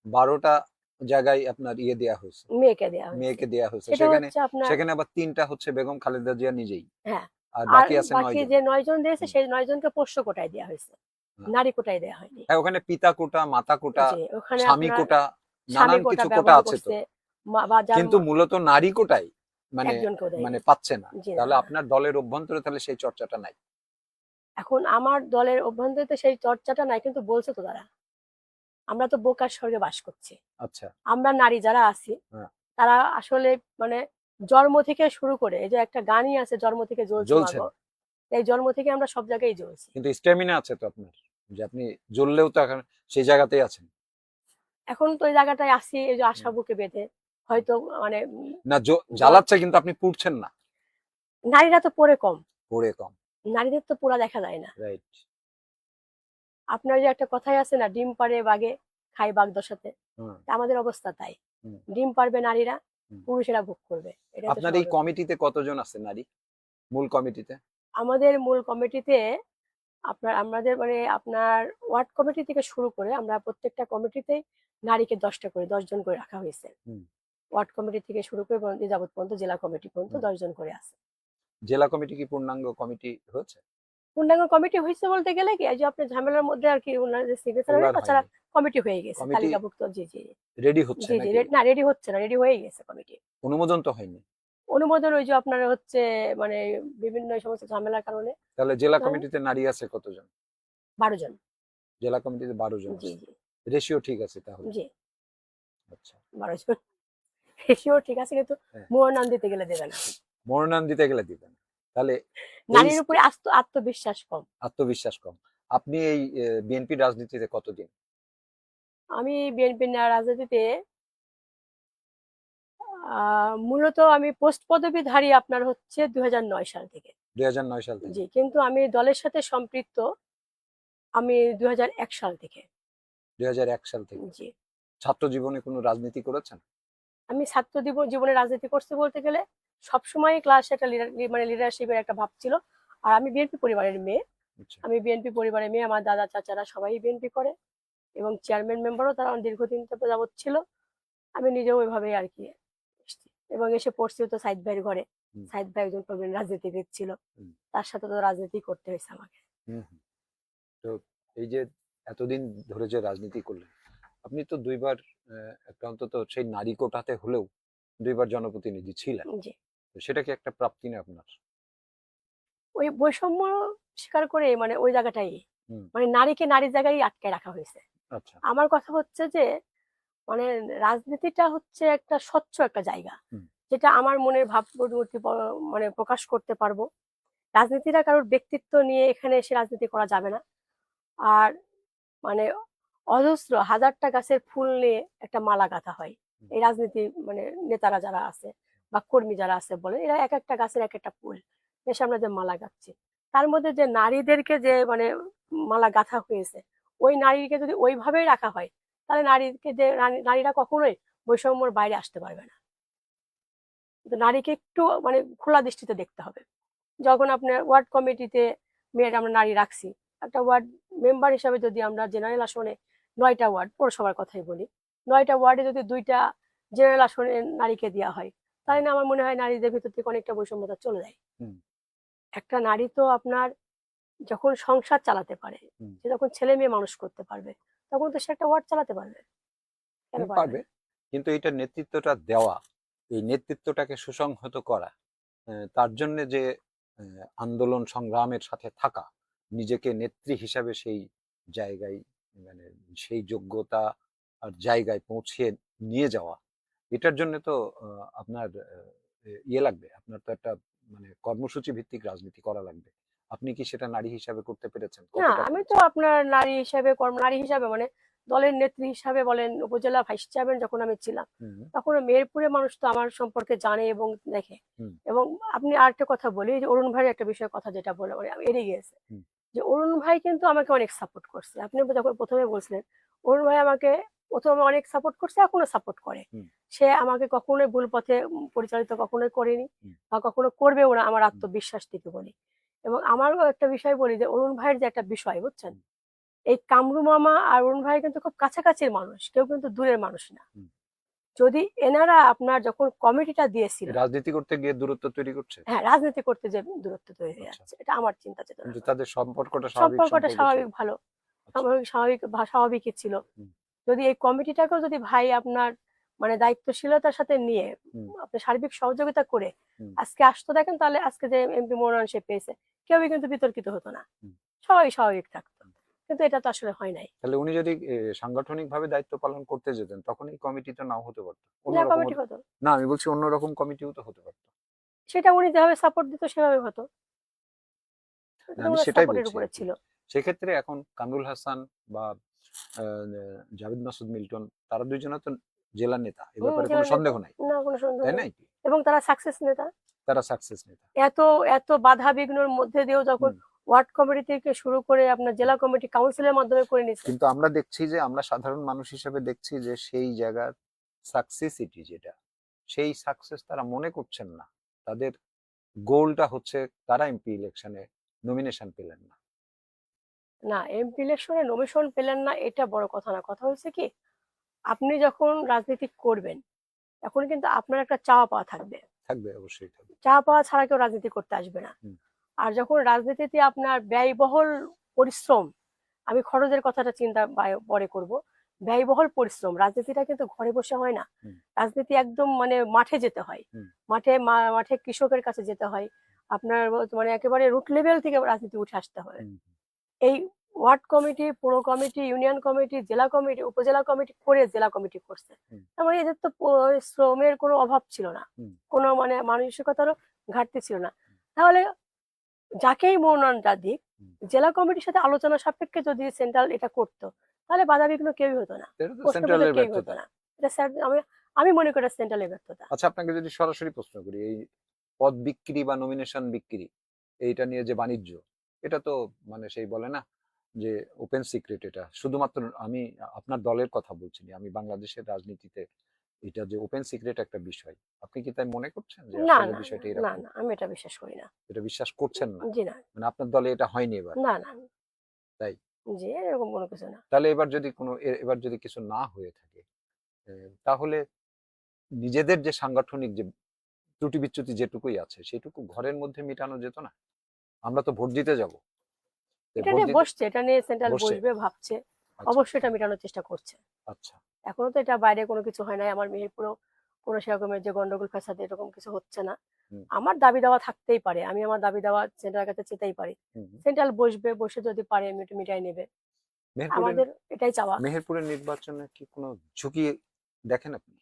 12টা জায়গায় আপনার ইয়ে দেয়া হয়েছে, মেয়েকে দেওয়া হয়েছে। মেয়েকে দেয়া হয়েছে। সেটা সেখানে হচ্ছে আপনার, সেখানে আবার 3টা হচ্ছে বেগম খালেদা জিয়া নিজেই, হ্যাঁ, আর আর বাকি আছে 9 বাকি জন। যে 9 জন দিয়েছে হুম, সেই 9 জনকে পোষ্য কোটায় দেওয়া হয়েছে, হ্যাঁ। নারী কোটায় দেওয়া হয়নি। হ্যাঁ, ওখানে পিতা কোটা, মাতা কোটা, যে ওখানে স্বামী আপনার কোটা, স্বামী নানান কোটা কিছু কোটা ব্যবহার আছে তো, করছে, বা যার কিন্তু মূলত নারী কোটাই মানে একজনকেও মানে দেয়নি। পাচ্ছে না। জি না, তাহলে না। আপনার দলের অভ্যন্তরে তাহলে সেই চর্চাটা নাই। এখন আমার দলের অভ্যন্তরে তো সেই চর্চাটা নাই, কিন্তু বলছে তো তারা, আমরা তো বোকার স্বর্গে বাস করছি। আচ্ছা। আমরা নারী যারা আছি, হ্যাঁ, তারা আসলে মানে জন্ম থেকে শুরু করে, এই যে একটা গানই আছে, জন্ম থেকে জ্বলছি জ্বলছেন। মাগো, এই জন্ম থেকে আমরা সব জায়গায় জ্বলছি। কিন্তু স্ট্যামিনা আছে তো আপনার, যে আপনি জ্বললেও তো এখন সেই জায়গাতেই আছেন। এখন তো ওই জায়গাটায় আছি, এই যে আশা হুম। বুকে বেঁধে, হয়তো মানে না, জল, জ্বালাচ্ছে কিন্তু আপনি পুড়ছেন না। নারীরা তো পরে কম, পড়ে কম। নারীদের তো পোড়া দেখা যায় না। রাইট। আপনার যে একটা কথাই আছে না, ডিম পাড়ে বাঘে খাই বাঘ দশাতে, হুম, আমাদের অবস্থা তাই। হুম, ডিম পারবে নারীরা, হুম। পুরুষেরা ভোগ করবে, এটাই তো আপনার এই স্বাভাবিক। কমিটিতে কতজন আছে নারী, মূল কমিটিতে? আমাদের মূল কমিটিতে আমাদের মানে আপনার ওয়ার্ড কমিটি থেকে শুরু করে আমরা প্রত্যেকটা কমিটিতেই নারীকে 10টা করে 10 জন করে রাখা হয়েছে। হুম, ওয়ার্ড কমিটি থেকে শুরু করে যাবত পর্যন্ত জেলা কমিটি পর্যন্ত হুম। 10 জন করে আছে। জেলা কমিটি কি পূর্ণাঙ্গ কমিটি হয়েছে? পূর্ণাঙ্গ কমিটি হয়েছে বলতে গেলে কি, এই যে আপনার ঝামেলার মধ্যে আর কি ওনাদের সিগনেচার, ওগুলার তাছাড়া হয়নি। কমিটি হয়ে গেছে কমিটি তালিকাভুক্ত। জি জি রেডি হচ্ছে জি জি নাকি? না, রেডি হচ্ছে না, রেডি হয়ে গেছে কমিটি। অনুমোদন তো হয়নি। অনুমোদন ওই যে আপনার হচ্ছে মানে বিভিন্ন এই সমস্ত ঝামেলার কারণে। তাহলে জেলা ধরেন কমিটিতে নারী আছে কতজন? 12 জন। জেলা কমিটিতে 12 জন জি আছে। জি রেশিও ঠিক আছে তাহলে। জি, আচ্ছা। 12 জন। রেশিও ঠিক আছে, কিন্তু হ্যাঁ। মনোনয়ন দিতে গেলে দেবে না। মনোনয়ন দিতে গেলে দিবেন। তাহলে এই নারীর উপরে আত্মবিশ্বাস কম। আত্মবিশ্বাস কম। আপনি এই বিএনপি রাজনীতিতে কতদিন? আমি বিএনপি রাজনীতিতে মূলত আমি পোস্ট পদবীধারী আপনার হচ্ছে 2009 সাল থেকে। 2009 সাল থেকে। জি, কিন্তু আমি দলের সাথে সম্পৃক্ত আমি 2001 সাল থেকে। 2001 সাল থেকে। জি, ছাত্র জীবনে কোনো রাজনীতি করেছেন? আমি ছাত্র জীবনে রাজনীতি করছি বলতে গেলে সবসময় ক্লাসে একটা মানে লিডারশিপের একটা ভাব ছিল। আর আমি বিএনপি পরিবারের মেয়ে। আচ্ছা। আমি বিএনপি পরিবারের মেয়ে, আমার দাদা চাচারা সবাই বিএনপি করে, এবং চেয়ারম্যান মেম্বারও তারা দীর্ঘদিন যাবৎ ছিল। আমি নিজেও ওইভাবেই আর কি এসেছি, এবং এসে পড়ছি তো সাইদ ভাইয়ের ঘরে। হুম, সাইদ ভাই একজন প্রবীণ রাজনীতিবিদ ছিল, হুম, তার সাথে তো রাজনীতি করতে হয়েছে আমাকে। হুম, হুম। তো এই যে এতদিন ধরে যে রাজনীতি করলেন, আপনি তো 2বার একটা অন্তত সেই নারী কোটাতে হলেও 2বার জনপ্রতিনিধি ছিলেন। জি, তো সেটা কি একটা প্রাপ্তি না আপনার? ওই বৈষম্য স্বীকার করে মানে ওই জায়গাটাই, হুম। মানে নারীকে নারীর জায়গায় আটকে রাখা হয়েছে। আচ্ছা। আমার কথা হচ্ছে যে মানে রাজনীতিটা হচ্ছে একটা স্বচ্ছ একটা জায়গা, হুম, যেটা আমার মনের ভাব পরিবর্তী মানে প্রকাশ করতে পারবো, রাজনীতিটা কারোর ব্যক্তিত্ব নিয়ে এখানে এসে রাজনীতি করা যাবে না। আর মানে অজস্র হাজারটা গাছের ফুল নিয়ে একটা মালা গাঁথা হয়। এই রাজনীতি মানে নেতারা যারা আছে বা কর্মী যারা আছে বলে, এরা এক একটা গাছের এক একটা ফুল এসে আমরা যে মালা গাচ্ছি, তার মধ্যে যে নারীদেরকে যে মানে মালা গাঁথা হয়েছে, ওই নারীকে যদি ওইভাবেই রাখা হয়, তাহলে নারীকে যে নারীরা কখনোই বৈষম্যর বাইরে আসতে পারবে না। কিন্তু নারীকে একটু মানে খোলা দৃষ্টিতে দেখতে হবে। যখন আপনার ওয়ার্ড কমিটিতে মেয়ের আমরা নারী রাখছি, একটা ওয়ার্ড মেম্বার হিসাবে যদি আমরা জেনারেল আসনে 9টা ওয়ার্ড, পৌরসভার কথাই বলি, 9টা ওয়ার্ডে যদি 2টা জেনারেল আসনে নারীকে দেওয়া হয়, তাই না আমার মনে হয় নারীদের ভিতর থেকে অনেকটা বৈষম্যতা চলে যায়। একটা নারী তো আপনার যখন সংসার চালাতে পারে, সে যখন ছেলে মেয়ে মানুষ করতে পারবে, তখন তো সে একটা ওয়ার্ড চালাতে পারবে। কেন পারবে পারবে, না? কিন্তু এটা নেতৃত্বটা দেওয়া, এই নেতৃত্বটাকে সুসংহত করা, তার জন্য যে আন্দোলন সংগ্রামের সাথে থাকা, নিজেকে নেত্রী হিসাবে সেই জায়গায় মানে সেই যোগ্যতা আর জায়গায় পৌঁছিয়ে নিয়ে যাওয়া, এটার জন্য তো আপনার ইয়ে লাগবে, আপনার তো একটা মানে কর্মসূচি ভিত্তিক রাজনীতি করা লাগবে। আপনি কি সেটা নারী হিসাবে করতে পেরেছেন? না, কতটা আমি তো পেরেছেন? আপনার নারী হিসাবে নারী হিসাবে মানে দলের নেত্রী হিসাবে বলেন, উপজেলা ভাইস চেয়ারম্যান যখন আমি ছিলাম, হুম, তখন মেহেরপুরের মানুষ তো আমার সম্পর্কে জানে এবং দেখে। হুম, এবং আপনি আরেকটা কথা বলি, যে অরুণ ভাইয়ের একটা বিষয় কথা যেটা বলে মানে আমি এড়িয়ে গেছে, হুম, যে অরুণ ভাই কিন্তু আমাকে অনেক সাপোর্ট করছে। আপনি যখন প্রথমে বলছিলেন, অরুণ ভাই আমাকে প্রথমে অনেক সাপোর্ট করছে, এখনো সাপোর্ট করে। হুম, সে আমাকে কখনোই ভুল পথে পরিচালিত কখনোই করেনি, হুম, বা কখনো করবেও না, আমার হুম, আত্মবিশ্বাস থেকে বলি। এবং আমারও একটা বিষয় বলি, যে অরুণ ভাইয়ের যে একটা বিষয় বুঝছেন, হুম, এই কামরু মামা আর অরুণ ভাই কিন্তু খুব কাছাকাছির মানুষ, কেউ কিন্তু দূরের মানুষ না। হুম। যদি এনারা আপনার যখন কমিটিটা দিয়েছিল, রাজনীতি করতে গিয়ে দূরত্ব তৈরি করছে। হ্যাঁ, রাজনীতি করতে যে দূরত্ব তৈরি হয়ে আচ্ছা, যাচ্ছে, এটা আমার চিন্তা চেতনা কিন্তু নয়। তাদের সম্পর্কটা স্বাভাবিক সম্পর্কটা সম্পর্ক ছিল। স্বাভাবিক ভালো, আচ্ছা। স্বাভাবিকই ছিল। হুম, যদি এই কমিটিটাকেও যদি ভাই আপনার মানে দায়িত্বশীলতার সাথে নিয়ে হুম, আপনি সার্বিক সহযোগিতা করে হুম, আজকে আসতো দেখেন, তাহলে আজকে যে এমপি মনোনয়ন সে পেয়েছে, কেউই কিন্তু বিতর্কিত হতো না, হুম, সবাই স্বাভাবিক থাকতো। হুম। কিন্তু এটা তো আসলে হয় নাই। তাহলে উনি যদি সাংগঠনিক ভাবে দায়িত্ব পালন করতে যেতেন, তখন এই কমিটিটা নাও হতে পারতো, যা অন্যরকম কমিটি হতো। হতো, না, আমি বলছি অন্যরকম কমিটিও তো হতে পারতো। সেটা উনি যেভাবে সাপোর্ট দিত সেভাবে হতো। না, এটা আমি ওনার সেটাই সাপোর্টের বলছি উপরে আর কি। ছিল। সেক্ষেত্রে এখন কামরুল হাসান বা জাভেদ মাসুদ মিল্টন, তারা দুইজনে তো জেলার নেতা, এ ব্যাপারে কোনো জেলা নেতা, সন্দেহ নাই, না কোনো সন্দেহ তাই নেই। নাই? এবং তারা সাকসেস নেতা। তারা সাকসেস নেতা। এত এত বাধা বিঘ্নের মধ্যে দিয়েও যখন হুম, ওয়ার্ড কমিটি থেকে শুরু করে আপনার হুম। জেলা কমিটি কাউন্সিলের মাধ্যমে করে নিছে। কিন্তু আমরা দেখছি যে, আমরা সাধারণ মানুষ হিসেবে দেখছি যে সেই জায়গার সাকসেসিটি যেটা, সেই সাকসেস তারা মনে করছেন না। তাদের গোলটা হচ্ছে তারা এমপি ইলেকশনে নমিনেশন পেলেন না। না, এমপি ইলেকশনে নমিনেশন পেলেন না, এটা বড় কথা না। কথা হচ্ছে কি, আপনি যখন রাজনীতি করবেন, তখন কিন্তু আপনার একটা চাওয়া পাওয়া থাকবে। থাকবে, অবশ্যই থাকবে। চাওয়া পাওয়া ছাড়া কেউ রাজনীতি করতে আসবে না। হুম, আর যখন রাজনীতিতে আপনার ব্যয়বহুল পরিশ্রম, আমি খরচের কথাটা চিন্তা পরে করব, ব্যয়বহুল পরিশ্রম, রাজনীতিটা কিন্তু ঘরে বসে হয় না। হুম, রাজনীতি একদম মানে মাঠে যেতে হয়। হুম, মাঠে কৃষকের কাছে যেতে হয়। আপনার মানে একেবারে রুট লেভেল থেকে রাজনীতি উঠে আসতে হয়। হুম, এই ওয়ার্ড কমিটি, পৌর কমিটি, ইউনিয়ন কমিটি, জেলা কমিটি, উপজেলা কমিটি করে জেলা কমিটি করছে। হুম, তার মানে এদের তো শ্রমের কোনো অভাব ছিল না, হুম, কোনো মানে মানসিকতারও ঘাটতি ছিল না। তাহলে যাকেই মনোনয়নটা দিক, হুম। জেলা কমিটির সাথে আলোচনা সাপেক্ষে যদি সেন্ট্রাল এটা করতো, তাহলে বাধাবিঘ্ন কেউই হতো না, এটা তো প্রশ্নবোধক সেন্ট্রালের কেউই হতো ব্যর্থতা। না। এটা আমি আমি মনে করি সেন্ট্রালের ব্যর্থতা। আচ্ছা, আপনাকে যদি সরাসরি প্রশ্ন করি, এই পদ বিক্রি বা নমিনেশন বিক্রি, এইটা নিয়ে যে বাণিজ্য, এটা তো মানে সেই বলে না যে ওপেন সিক্রেট। এটা শুধুমাত্র আমি আপনার দলের কথা বলছি না, আমি বাংলাদেশের রাজনীতিতে এটা যে ওপেন সিক্রেট একটা বিষয়, আপনি কি তাই মনে করছেন যে না, আসলে না, না, বিষয়টা না, এরকম? না, আমি এটা বিশ্বাস করি না। এটা বিশ্বাস করছেন না? জি না, মানে আপনার দলে এটা হয়নি এবার, না, না, তাই? জি এরকম কোনো কিছু না। তাহলে এবার যদি কোনো এবার যদি কিছু না হয়ে থাকে, তাহলে নিজেদের যে সাংগঠনিক যে ত্রুটি বিচ্যুতি যেটুকুই আছে, সেটুকু ঘরের মধ্যে মেটানো যেত না? আমরা তো ভোট দিতে যাব, এটা ভোট নিয়ে দিতে বসছে, এটা নিয়ে সেন্ট্রাল বসে। বসবে ভাবছে। আচ্ছা, অবশ্যই এটা মেটানোর চেষ্টা করছে। আচ্ছা। এখনো তো এটা বাইরে কোনো কিছু হয় নাই। আমার মেহেরপুরেও কোনো সেরকমের যে গন্ডগোল ফ্যাসাদ এরকম কিছু হচ্ছে না। হুম, আমার দাবি দাওয়া থাকতেই পারে, আমি আমার দাবি দাওয়া সেন্ট্রালের কাছে চেতেই পারি। হুম, হুম। সেন্ট্রাল বসবে, বসে যদি পারে মিটাই নেবে। মেহেরপুরের আমাদের এটাই চাওয়া। মেহেরপুরের নির্বাচনে কি কোনো ঝুঁকি দেখেন আপনি?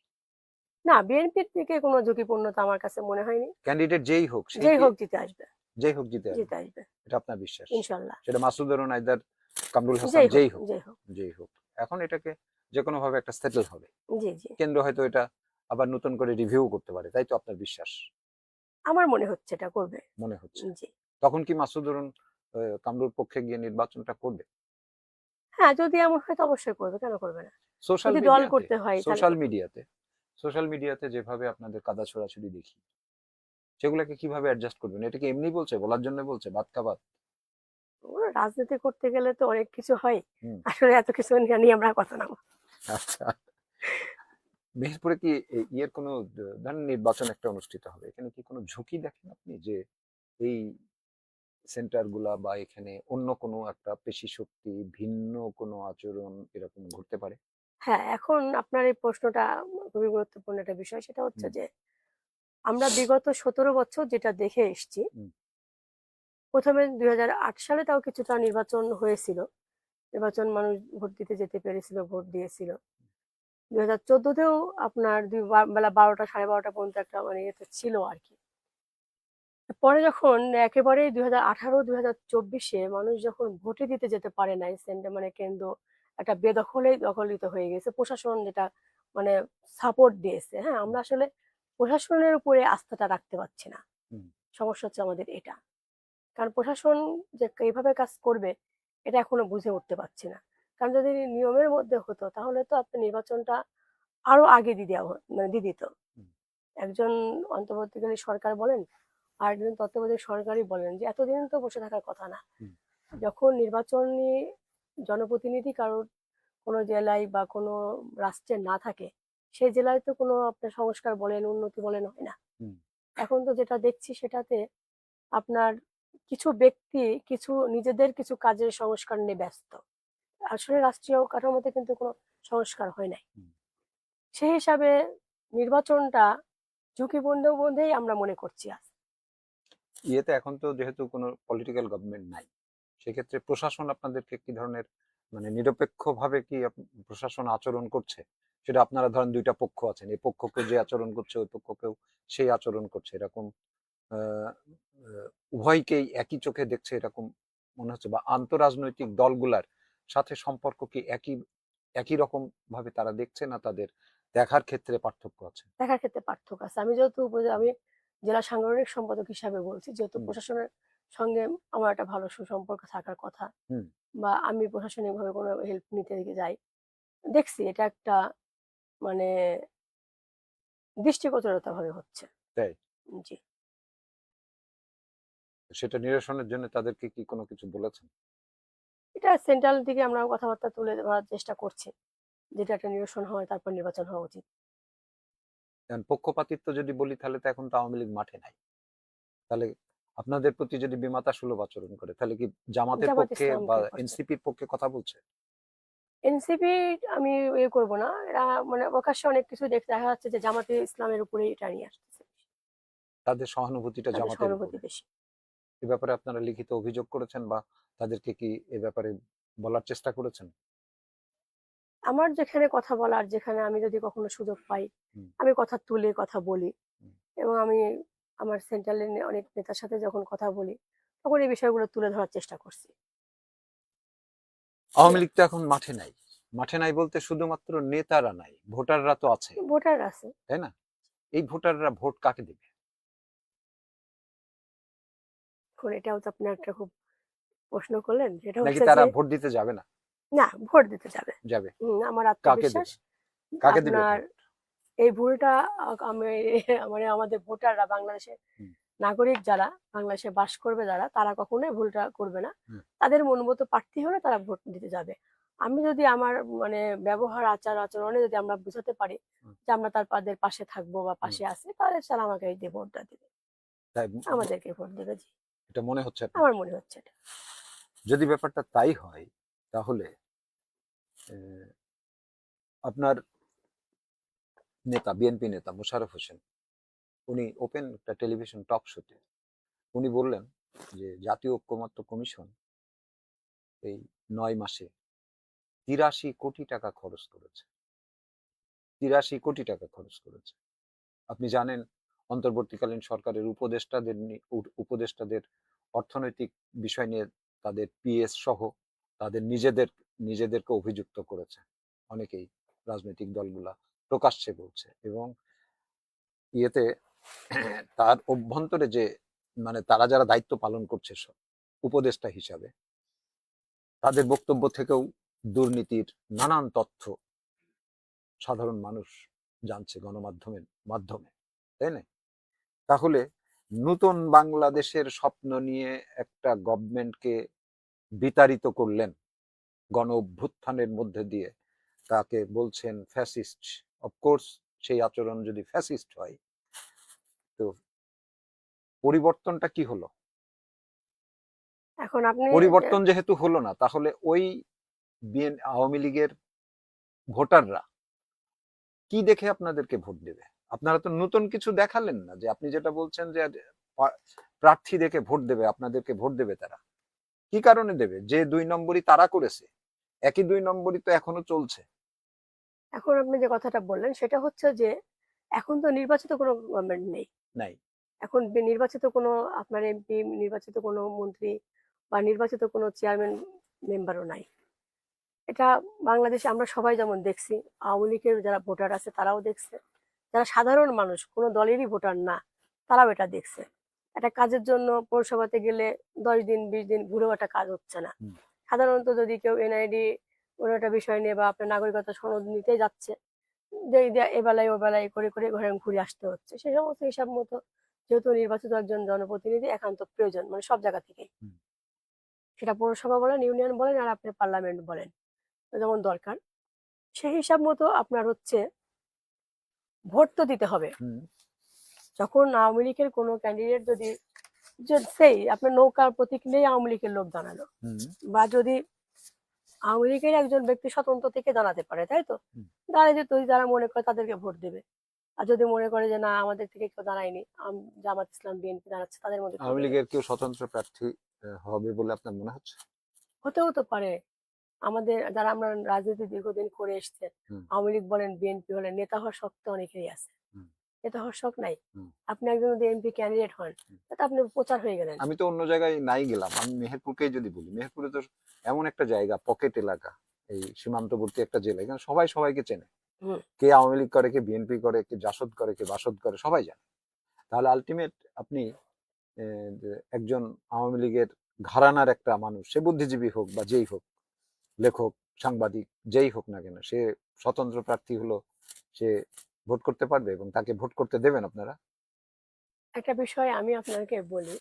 না, বিএনপির থেকে কোনো ঝুঁকিপূর্ণতা আমার কাছে মনে হয়নি। ক্যান্ডিডেট যেই হোক, সেই যেই কি হোক জিতে আসবে। যেই হোক জিতে আসবে, জিতে আসবে এটা আপনার বিশ্বাস? ইনশাল্লাহ। সেটা মাসুদুর নাইদার, কামরুল হাসান, যেই হোক যেই হোক, যেই হোক। যেই হোক, এখন এটাকে যে কোনো ভাবে একটা সেটেল হবে। জি জি। কেন্দ্র হয়তো এটা আবার নতুন করে রিভিউ করতে পারে, তাই তো আপনার বিশ্বাস? আমার মনে হচ্ছে এটা করবে। মনে হচ্ছে। জি। তখন কি মাসুদুর কামরুল পক্ষে গিয়ে নির্বাচনটা করবে? হ্যাঁ, যদি এমন হয় তো অবশ্যই করবে, কেন করবে না? সোশ্যাল যদি দল মিডিয়াতে, করতে হয় তাহলে সোশ্যাল করবে। মিডিয়াতে সোশ্যাল মিডিয়াতে যেভাবে আপনাদের কাদা ছোড়াছুড়ি দেখি, সেগুলোকে কিভাবে অ্যাডজাস্ট করবেন? এটা কি এমনি বলছে, বলার জন্য বলছে, ভাত খাবাত? রাজনীতি করতে গেলে তো অনেক কিছু হয়। হুম। আসলে এত কিছু নিয়ে আমরা কথা না। আচ্ছা, মেহেরপুরে কি ইয়ের কোনো ধরেন নির্বাচন একটা অনুষ্ঠিত হবে, এখানে কি কোনো ঝুঁকি দেখেন আপনি যে এই সেন্টার গুলা বা এখানে অন্য কোনো একটা পেশি শক্তি, ভিন্ন কোনো আচরণ এরকম ঘটতে পারে? হ্যাঁ, এখন আপনার এই প্রশ্নটা খুবই গুরুত্বপূর্ণ একটা বিষয়। সেটা হচ্ছে হুম, যে আমরা বিগত ১৭ বছর যেটা দেখে এসছি, হুম, ১ম এ ২০০৮ সালে তাও কিছুটা নির্বাচন হয়েছিল। নির্বাচন মানুষ ভোট দিতে যেতে পেরেছিল, ভোট দিয়েছিল। ২০১৪ তেও আপনার বেলা ১২টা ১২:৩০ পর্যন্ত একটা মানে ইয়েতে ছিল আরকি। পরে যখন একেবারেই ২০১৮-২০২৪ এ মানুষ যখন ভোটই দিতে যেতে পারে নাই, মানে কেন্দ্র একটা বেদখলেই দখলিত হয়ে গেছে। প্রশাসন যেটা মানে সাপোর্ট দিয়েছে, হ্যাঁ? আমরা আসলে প্রশাসনের উপরে আস্থাটা রাখতে পারছি না। হুম। সমস্যা হচ্ছে আমাদের এটা। কারণ প্রশাসন যে এভাবে কাজ করবে এটা এখনো বুঝে উঠতে পারছি না। কারণ যদি নিয়মের মধ্যে হতো তাহলে তো আপনি নির্বাচনটা আরো আগে দিয়ে দেওয়া মানে দিয়ে দিত। হুম, একজন অন্তর্বর্তীকালীন সরকার বলেন, আরেকজন তত্ত্বাবধায়ক সরকারই বলেন যে এতদিন তো বসে থাকার কথা না। হুম, যখন নির্বাচনী জনপ্রতিনিধি কারোর কোনো জেলায় বা কোনো রাষ্ট্রে না থাকে, সেই জেলায় তো কোনো আপনার সংস্কার বলেন, উন্নতি বলেন হয় না। হুম। এখন তো যেটা দেখছি সেটাতে আপনার কিছু ব্যক্তি কিছু নিজেদের কিছু কাজের সংস্কার নিয়ে ব্যস্ত। আসলে রাষ্ট্রীয় কাঠামোতে কিন্তু কোনো সংস্কার হয় নাই। হুম। সেই হিসাবে নির্বাচনটা ঝুঁকিপূর্ণ বলেই আমরা মনে করছি আজ। ইয়েতে এখন তো যেহেতু কোনো পলিটিক্যাল গভর্নমেন্ট নাই, সেক্ষেত্রে প্রশাসন আপনাদেরকে কি ধরনের, মানে নিরপেক্ষভাবে কি প্রশাসন আচরণ করছে? সেটা আপনারা ধরেন দুইটা পক্ষ আছেন, এই পক্ষকেও যে আচরণ করছে, ওই পক্ষকেও সেই আচরণ করছে, এরকম আহ, আহ, উভয়কেই একই চোখে দেখছে এরকম মনে হচ্ছে? বা আন্তরাজনৈতিক দলগুলার সাথে সম্পর্ক কি একই একই রকম ভাবে তারা দেখছে, না তাদের দেখার ক্ষেত্রে পার্থক্য আছে? দেখার ক্ষেত্রে পার্থক্য আছে। আমি যেহেতু আমি জেলা সাংগঠনিক সম্পাদক হিসাবে বলছি, যেহেতু হুম, প্রশাসনের সঙ্গে আমার একটা ভালো সুসম্পর্ক থাকার কথা হুম। বা আমি প্রশাসনিকভাবে কোনো হেল্প নিতে যাই, দেখছি এটা একটা মানে দৃষ্টিগোচরতা ভাবে হচ্ছে। তাই জি। সেটা নিরসনের জন্য তাদেরকে কি কোনো কিছু বলেছেন? এটা সেন্ট্রাল থেকে আমরা কথাবার্তা তুলে ধরার চেষ্টা করছি। যেটা একটা নিরসন হয় তারপর নির্বাচন হওয়া উচিত। কারণ পক্ষপাতিত্ব যদি বলি, তাহলে তো এখন তো আওয়ামী লীগ মাঠে নাই। তাহলে আপনাদের প্রতি যদি বিমাতা সুলভ আচরণ করে, তাহলে কি জামাতের জামাত পক্ষে বা ইসলামকে করছে। এনসিপির পক্ষে কথা বলছে? এনসিপি আমি করব না। এরা মানে প্রকাশ্যে অনেক কিছু দেখা যাচ্ছে যে জামাতে ইসলামের উপরেই এটা নিয়ে আসতেছে। তাদের সহানুভূতিটা তাদের জামাতের সহানুভূতি উপরে? বেশি। এ ব্যাপারে আপনারা লিখিত অভিযোগ করেছেন, বা তাদেরকে কি এ ব্যাপারে বলার চেষ্টা করেছেন? আমার যেখানে কথা বলার, যেখানে আমি যদি কখনো সুযোগ পাই, হুম, আমি কথা তুলে কথা বলি হুম। এবং আমি আমার সেন্ট্রালের অনেক নেতার সাথে যখন কথা বলি, তখন এই বিষয়গুলো তুলে ধরার চেষ্টা করছি। যে আওয়ামী লীগ তো এখন মাঠে নাই। মাঠে নাই বলতে শুধুমাত্র নেতারা নাই, ভোটাররা তো আছে, ভোটার আছে। তাই না? এই ভোটাররা ভোট কাকে দেবে? এখন এটাও তো আপনি একটা খুব প্রশ্ন করলেন। সেটা নাকি হচ্ছে তারা যে ভোট দিতে যাবে না? না, ভোট দিতে যাবে। যাবে। আমার কাকে আত্মবিশ্বাস দেবে? কাকে দিবে আপনার ভোট? এই ভুলটা আমি মানে আমাদের ভোটাররা বাংলাদেশের হুম, নাগরিক যারা বাংলাদেশে বাস করবে যারা তারা কখনোই ভুলটা করবে না। হুম, তাদের মনোমতো প্রার্থী হলে তারা ভোট দিতে যাবে। আমি যদি আমার মানে ব্যবহার আচার-আচরণে যদি আমরা বুঝাতে পারি হুম, যে আমরা তাদের পাশে থাকবো বা হুম। পাশে আছি তাহলে তারা আমাকে এই দিয়ে ভোটটা দিবে। তাই আমাদেরকে ভোট দিবে জি। এটা মনে হচ্ছে আপনার? আমার মনে হচ্ছে এটা। যদি ব্যাপারটা তাই হয়, তাহলে আপনার নেতা, বিএনপি নেতা মোশাররফ হোসেন, উনি ওপেন একটা টেলিভিশন টক শোতে উনি বললেন যে জাতীয় ঐক্যমত্য কমিশন এই ৯ মাসে ৮৩ কোটি টাকা খরচ করেছে। ৮৩ কোটি টাকা খরচ করেছে। আপনি জানেন অন্তর্বর্তীকালীন সরকারের উপদেষ্টাদের অর্থনৈতিক বিষয় নিয়ে তাদের পিএস সহ তাদের নিজেদেরকে অভিযুক্ত করেছে অনেকেই, রাজনৈতিক দলগুলা প্রকাশ্যে বলছে। এবং ইয়েতে তার অভ্যন্তরে যে মানে তারা যারা দায়িত্ব পালন করছে উপদেষ্টা হিসাবে, তাদের বক্তব্য থেকেও দুর্নীতির নানান তথ্য সাধারণ মানুষ জানছে গণমাধ্যমের মাধ্যমে, তাই না? তাহলে নতুন বাংলাদেশের স্বপ্ন নিয়ে একটা গভর্নমেন্টকে বিতাড়িত করলেন গণ অভ্যুত্থানের মধ্যে দিয়ে, তাকে বলছেন ফ্যাসিস্ট। অফকোর্স সেই আচরণ যদি ফ্যাসিস্ট হয়, তো পরিবর্তনটা কি হলো? এখন আপনি পরিবর্তন যেহেতু হলো না, তাহলে ওই আওয়ামী লীগের ভোটাররা কি দেখে আপনাদেরকে ভোট দেবে? আপনারা তো নতুন কিছু দেখালেন না, যে আপনি যেটা বলছেন যে প্রার্থী দেখে ভোট দেবে, আপনাদেরকে ভোট দেবে তারা কি কারণে দেবে? যে 2 নম্বরই তারা করেছে, একই 2 নম্বরই তো এখনো চলছে। এখন আপনি যে কথাটা বললেন সেটা হচ্ছে যে এখন তো নির্বাচিত কোনো গভর্নমেন্ট নেই। নাই। এখন নির্বাচিত কোনো আপনার এমপি, নির্বাচিত কোনো মন্ত্রী বা নির্বাচিত কোনো চেয়ারম্যান মেম্বারও নাই। এটা বাংলাদেশে আমরা সবাই যেমন দেখছি, আওয়ামী লীগের যারা ভোটার আছে তারাও দেখছে, যারা সাধারণ মানুষ কোনো দলেরই ভোটার না তারাও এটা দেখছে। একটা কাজের জন্য পৌরসভাতে গেলে 10 দিন 20 দিন ঘুরেও একটা কাজ হচ্ছে না। সাধারণত যদি কেউ এনআইডি কোনো একটা বিষয় নিয়ে বা আপনার নাগরিকতা সনদ নিতে যাচ্ছে, এবেলায় ও বেলায় করে করে ঘরে ঘুরে আসতে হচ্ছে। সেই সমস্ত হিসাব মতো যেহেতু নির্বাচিত একজন জনপ্রতিনিধি একান্ত প্রয়োজন, মানে সব জায়গা থেকে, সেটা পৌরসভা বলেন, ইউনিয়ন বলেন, আর আপনার পার্লামেন্ট বলেন, যেমন দরকার সেই হিসাব মতো আপনার হচ্ছে ভোট তো দিতে হবে। যখন আওয়ামী লীগের কোনো ক্যান্ডিডেট যদি সেই আপনার নৌকার প্রতীক নিয়ে আওয়ামী লীগের লোক দাঁড়ালো, বা যদি আওয়ামী লীগের একজন ব্যক্তি স্বতন্ত্র থেকে দাঁড়াতে পারে, তাই তো দাঁড়ায় যে যারা মনে করে তাদেরকে ভোট দেবে। আর যদি মনে করে যে না আমাদের থেকে কেউ দাঁড়ায়নি, জামাত ইসলাম বিএনপি দাঁড়াচ্ছে, তাদের মধ্যে আওয়ামী লীগের কেউ স্বতন্ত্র প্রার্থী হবে বলে আপনার মনে হচ্ছে? হতেও তো পারে। আমাদের যারা আমরা রাজনীতি দীর্ঘদিন করে এসছে, আওয়ামী লীগ বলেন বিএনপি বলেন, নেতা হওয়ার শখ তো অনেকেরই আছে। নেতা হওয়ার শখ নাই? আপনি একজন যদি এমপি ক্যান্ডিডেট হন, তাতে আপনি প্রচার হয়ে গেলেন। আমি তো অন্য জায়গায় নাই গেলাম, আমি মেহেরপুরকেই যদি বলি, মেহেরপুরে তো এমন একটা জায়গা, পকেট এলাকা, এই সীমান্তবর্তী একটা জেলা, এখানে সবাই সবাইকে চেনে। কে আওয়ামী লীগ করে, কে বিএনপি করে, কে জাসদ করে, কে বাসদ করে, সবাই জানে। তাহলে আলটিমেট আপনি একজন আওয়ামী লীগের ঘরানার একটা মানুষ, সে বুদ্ধিজীবী হোক বা যেই হোক, লেখক, সাংবাদিক, যেই হোক না কেন, সে স্বতন্ত্র প্রার্থী হলো, সে ভোট করতে পারবে এবং তাকে ভোট করতে দেবেন আপনারা? একটা বিষয় আমি আপনাকে বলি,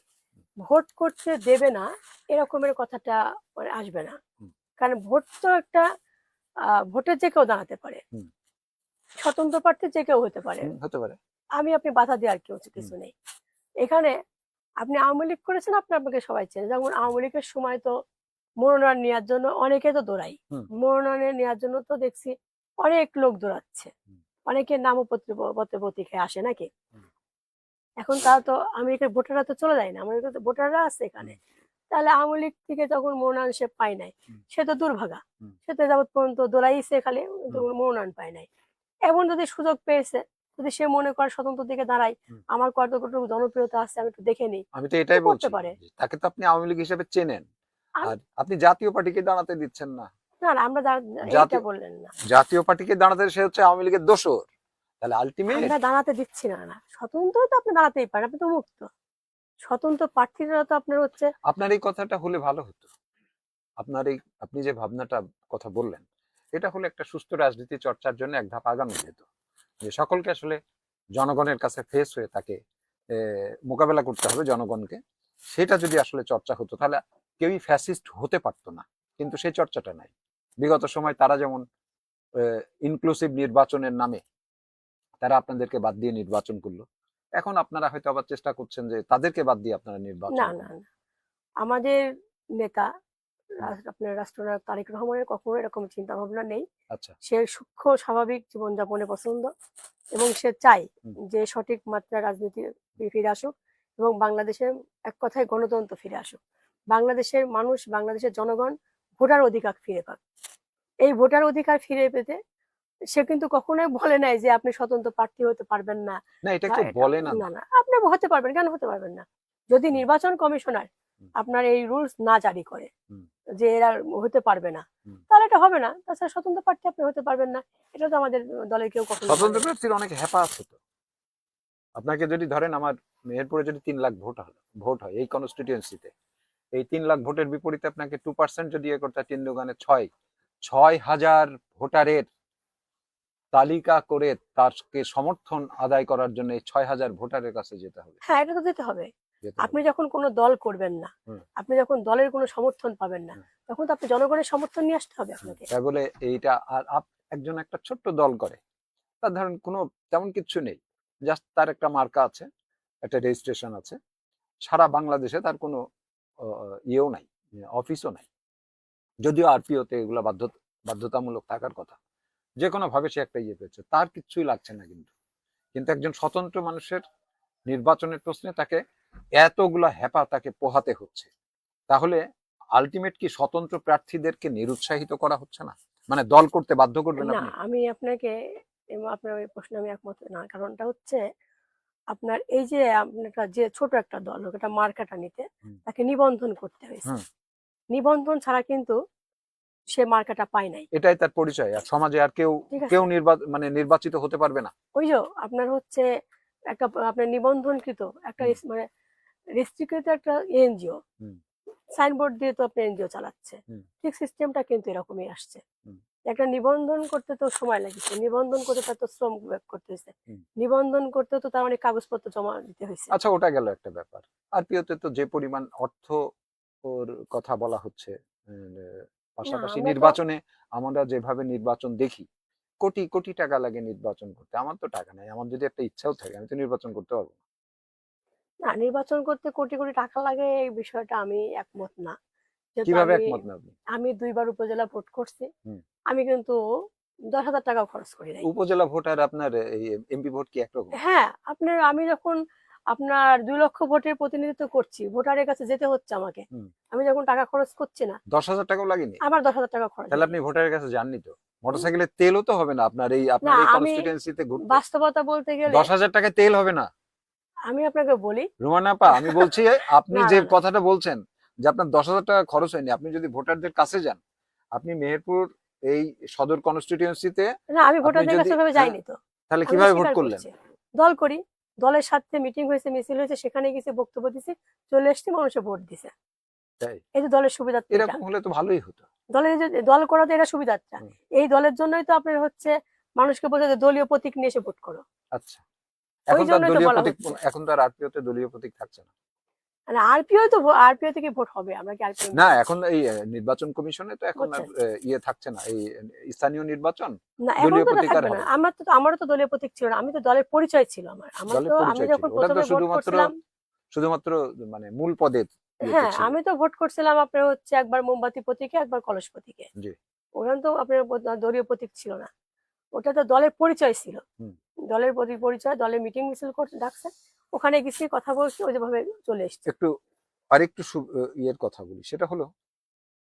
ভোট করতে দেবে না এরকমের কথাটা আসবে না। কারণ ভোট তো একটা ভোটে যে কেউ দাঁড়াতে পারে, স্বতন্ত্র প্রার্থী যে কেউ হতে পারে। আমি আপনি বাধা দেওয়ার কেউ কিছু নেই এখানে। আপনি আওয়ামী লীগ করেছেন, আপনাকে সবাই চেনে। যেমন আওয়ামী লীগের সময় তো মনোনয়ন নেওয়ার জন্য অনেকে তো দৌড়াই, মনোনয়ন নেওয়ার জন্য তো দেখছি অনেক লোক দৌড়াচ্ছে, অনেকের নামপত্র পত্রিকায় আসে নাকি। এখন তারা তো আওয়ামী লীগের ভোটাররা তো চলে যায় না, আমাদের তো ভোটাররা আছে এখানে। তাহলে আওয়ামী লীগ থেকে যখন মনোনয়ন সে পায় নাই, সে তো দুর্ভাগা, সে তো যাবৎ পর্যন্ত দৌড়াইছে খালি, মনোনয়ন পায় নাই। এমন যদি সুযোগ পেয়েছে, যদি সে মনে করে স্বতন্ত্র দিকে দাঁড়ায়, আমার কতটুকু জনপ্রিয়তা আছে আমি একটু দেখে নিই, আমি তো এটাই বলতে পারে। তাকে তো আপনি আওয়ামী লীগ হিসেবে চেনেন, আর আপনি জাতীয় পার্টিকে দাঁড়াতে দিচ্ছেন না। না আমরা এটা বললেন না, জাতীয় পার্টিকে দাঁড়াতে, সে হচ্ছে আওয়ামী লীগের দোসর। তাহলে আলটিমেট আমরা দাঁড়াতে দিচ্ছি না। স্বতন্ত্র তো আপনি দাঁড়াতেই পারেন, আপনি তো মুক্ত। স্বতন্ত্র প্রার্থীরা তো আপনার হচ্ছে, আপনার এই কথাটা হলে ভালো হতো। আপনি যে ভাবনাটা কথা বললেন, এটা হলে একটা সুস্থ রাজনীতি চর্চার জন্য এক ধাপ আগানো যেত, যে সকলকে আসলে জনগণের কাছে ফেস হয়ে তাকে মোকাবেলা করতে হবে জনগণকে। সেটা যদি আসলে চর্চা হতো, তাহলে কেউই ফ্যাসিস্ট হতে পারতো না। কিন্তু সেই চর্চাটা নাই। বিগত সময় তারা যেমন ইনক্লুসিভ নির্বাচনের নামে তারা আপনাদেরকে বাদ দিয়ে নির্বাচন করলো, এখন আপনারা হয়তো আবার চেষ্টা করছেন যে তাদেরকে বাদ দিয়ে আপনারা নির্বাচন। না না না, আমাদের নেতা আপনার রাষ্ট্রনায়ক তারেক রহমানের কখনো এরকম চিন্তা ভাবনা নেই। আচ্ছা, সে সূক্ষ্ম স্বাভাবিক জীবনযাপনে পছন্দ, এবং সে চায় যে সঠিক মাত্রায় রাজনীতি ফিরে আসুক এবং বাংলাদেশের এক কথায় গণতন্ত্র ফিরে আসুক। বাংলাদেশের মানুষ, বাংলাদেশের জনগণ ভোটার অধিকার ফিরে পাক। এই ভোটার অধিকার ফিরে পেতে সে কিন্তু কখনোই বলে নাই যে আপনি স্বতন্ত্র প্রার্থী হতে পারবেন না না, এটা বা কেউ এটা বলে না। না না আপনি হতে পারবেন, কেন হতে পারবেন না? যদি হুম, নির্বাচন কমিশনার হুম, আপনার এই রুলস না জারি করে হুম, যে এরা হতে পারবে না, হুম। তাহলে এটা হবে না। তাছাড়া স্বতন্ত্র প্রার্থী আপনি হতে পারবেন না, এটা তো আমাদের দলের কেউ কখনো স্বতন্ত্র বলেনি। প্রার্থীর অনেক হ্যাপা আছে তো। আপনাকে যদি ধরেন আমার মেহেরপুরে যদি 3 লাখ ভোট হয় এই কনস্টিটিউয়েন্সিতে, এই 3 লাখ ভোটের বিপরীতে আপনাকে 2% যদি ইয়ে করতে হয়, 3 দোকানে 6,000 ভোটারের তালিকা করে তারকে সমর্থন আদায় করার জন্য এই 6,000 ভোটারের কাছে যেতে হবে। হ্যাঁ, এটা তো দিতে হবে। যেতে আপনি হবে। যখন কোনো দল করবেন না, হুম, আপনি যখন দলের কোনো সমর্থন পাবেন না, হুম, তখন তো আপনি জনগণের সমর্থন নিয়ে আসতে হবে হুম। আপনাকে। তাই বলে এইটা আর একজন একটা ছোট্ট দল করে, তার ধরেন কোনো তেমন কিচ্ছু নেই, জাস্ট তার একটা মার্কা আছে, একটা রেজিস্ট্রেশন আছে, সারা বাংলাদেশে তার কোনো ইয়েও নাই, অফিসও নাই, যদিও আরপিওতে এগুলো বাধ্যতামূলক থাকার কথা। যে কোনো ভাবে সে একটা ইয়ে পেয়েছে, তার কিচ্ছুই লাগছে না। কিন্তু কিন্তু একজন স্বতন্ত্র মানুষের নির্বাচনের প্রশ্নে তাকে এতগুলা হ্যাপা তাকে পোহাতে হচ্ছে, তাহলে আলটিমেট কি স্বতন্ত্র প্রার্থীদেরকে নিরুৎসাহিত করা হচ্ছে না? মানে দল করতে বাধ্য করবেন না, আপনি? আমি আপনাকে আপনার ওই প্রশ্নে আমি একমত না। কারণটা হচ্ছে আপনার এই যে আপনার যে ছোট একটা দল হোক, এটা মার্কাটা নিতে হুম, তাকে নিবন্ধন করতে হয়েছে। হুম। নিবন্ধন ছাড়া কিন্তু সে মার্কাটা পায় নাই। এটাই তার পরিচয়। আর সমাজে আর কেউ ঠিক কেউ আছে? মানে নির্বাচিত হতে পারবে না। ওই যে আপনার হচ্ছে একটা আপনার নিবন্ধনকৃত একটা হুম, মানে রেজিস্ট্রিকৃত একটা এনজিও হুম, সাইনবোর্ড দিয়ে তো আপনি এনজিও চালাচ্ছে। হুম, ঠিক সিস্টেমটা কিন্তু এরকমই আসছে। হুম, একটা নিবন্ধন করতে তো সময় লাগছে, নিবন্ধন করতে তার তো শ্রম ব্যয় করতে হয়েছে, হুম। নিবন্ধন করতে তো তার অনেক কাগজপত্র জমা দিতে হয়েছে। আচ্ছা, ওটা গেল একটা ব্যাপার। আরপিওতে তো যে পরিমাণ অর্থ ওর কথা বলা হচ্ছে, না পাশাপাশি আমরা তো নির্বাচনে আমরা যেভাবে নির্বাচন দেখি, কোটি কোটি টাকা লাগে নির্বাচন করতে। আমার তো টাকা নাই, আমার যদি একটা ইচ্ছাও থাকে আমি তো নির্বাচন করতে পারবো না। না নির্বাচন করতে কোটি কোটি টাকা লাগে এই বিষয়টা আমি একমত না। যেহেতু কিভাবে আমি একমত না আপনি? আমি ২ বার উপজেলা ভোট করছি। হুম। আমি কিন্তু ১০,০০০ টাকাও খরচ করি নাই। উপজেলা ভোট আর আপনার এই এমপি ভোট কি একরকম? হ্যাঁ, আমি যখন আপনার ২ লক্ষ ভোটের প্রতিনিধিত্ব করছি, ভোটারের কাছে যেতে হচ্ছে আমাকে। হুম। আমি যখন টাকা খরচ করছি না, 10,000 টাকাও লাগেনি? আমার ১০,০০০ টাকা খরচ তাহলে হয়নি। আপনি ভোটারের কাছে যাননি তো। হুম, মোটরসাইকেলের তেলও তো হবে না আপনার এই না আমি কনস্টিটুয়েন্সিতে ঘুরতে। বাস্তবতা বলতে গেলে 10,000 টাকায় তেল হবে না। আমি আপনাকে বলি রুমানা আপা, আমি বলছি আপনি না, যে না, না, কথাটা বলছেন যে আপনার 10,000 টাকা খরচ হয়নি, আপনি যদি ভোটারদের কাছে যান, আপনি মেহেরপুর এই সদর কনস্টিটিউয়েন্সিতে না আমি আপনি ভোটারদের যদি কাছে ওভাবে যাইনি তো। তাহলে আমি তো কিভাবে ভোট স্বীকার করলেন? করছি। দল করি। দলের সাথে মিটিং হয়েছে, মিছিল হয়েছে, সেখানে গেছি, বক্তব্য দিছি, চলে এসছি, মানুষে ভোট দিছে। তাই? এই যে দলের সুবিধা তো এটা। এরকম হলে তো ভালোই হতো। দলের যে দল করা তো এটা সুবিধাটা। হুম, এই দলের জন্যই তো আপনার হচ্ছে মানুষকে বোঝা যায় দলীয় প্রতীক নিয়ে এসে ভোট করো। আচ্ছা। ওই এখন তো আর জন্যই তো দলীয় বলা প্রতীক, হচ্ছে। এখন তো আর আরপিওতে দলীয় প্রতীক থাকছে না। মানে আরপিও থেকে ভোট হবে। আমরা কি আরপিও না, নিতে এখন যাচ্ছি? এই নির্বাচন কমিশনে তো এখন আর বুঝছেন? ইয়ে থাকছে না। এই স্থানীয় নির্বাচন, না এখন দলীয় তো এটা প্রতীক আর থাকবে না। হবে না। আমারও তো দলীয় প্রতীক ছিল না। আমি তো দলের পরিচয় ছিল আমার। দলের আমি পরিচয় ছিল। যখন ওটা ১ম তো এ ভোট শুধুমাত্র করছিলাম শুধুমাত্র মানে মূল পদের ইয়েতে হ্যাঁ, ছিল। আমি তো ভোট করছিলাম আপনার হচ্ছে একবার মোমবাতি প্রতীকে, একবার কলস প্রতীকে। জি। ওখানে তো আপনার দলীয় প্রতীক ছিল না। ওটা তো দলের পরিচয় ছিল। হুম। দলের পরিচয়, দলের মিটিং মিছিল ডাকছে। ওখানে গেছি, কথা বলছি, ওই যেভাবে চলে এসেছি। একটু আরেকটু ইয়ের কথা বলি, সেটা হলো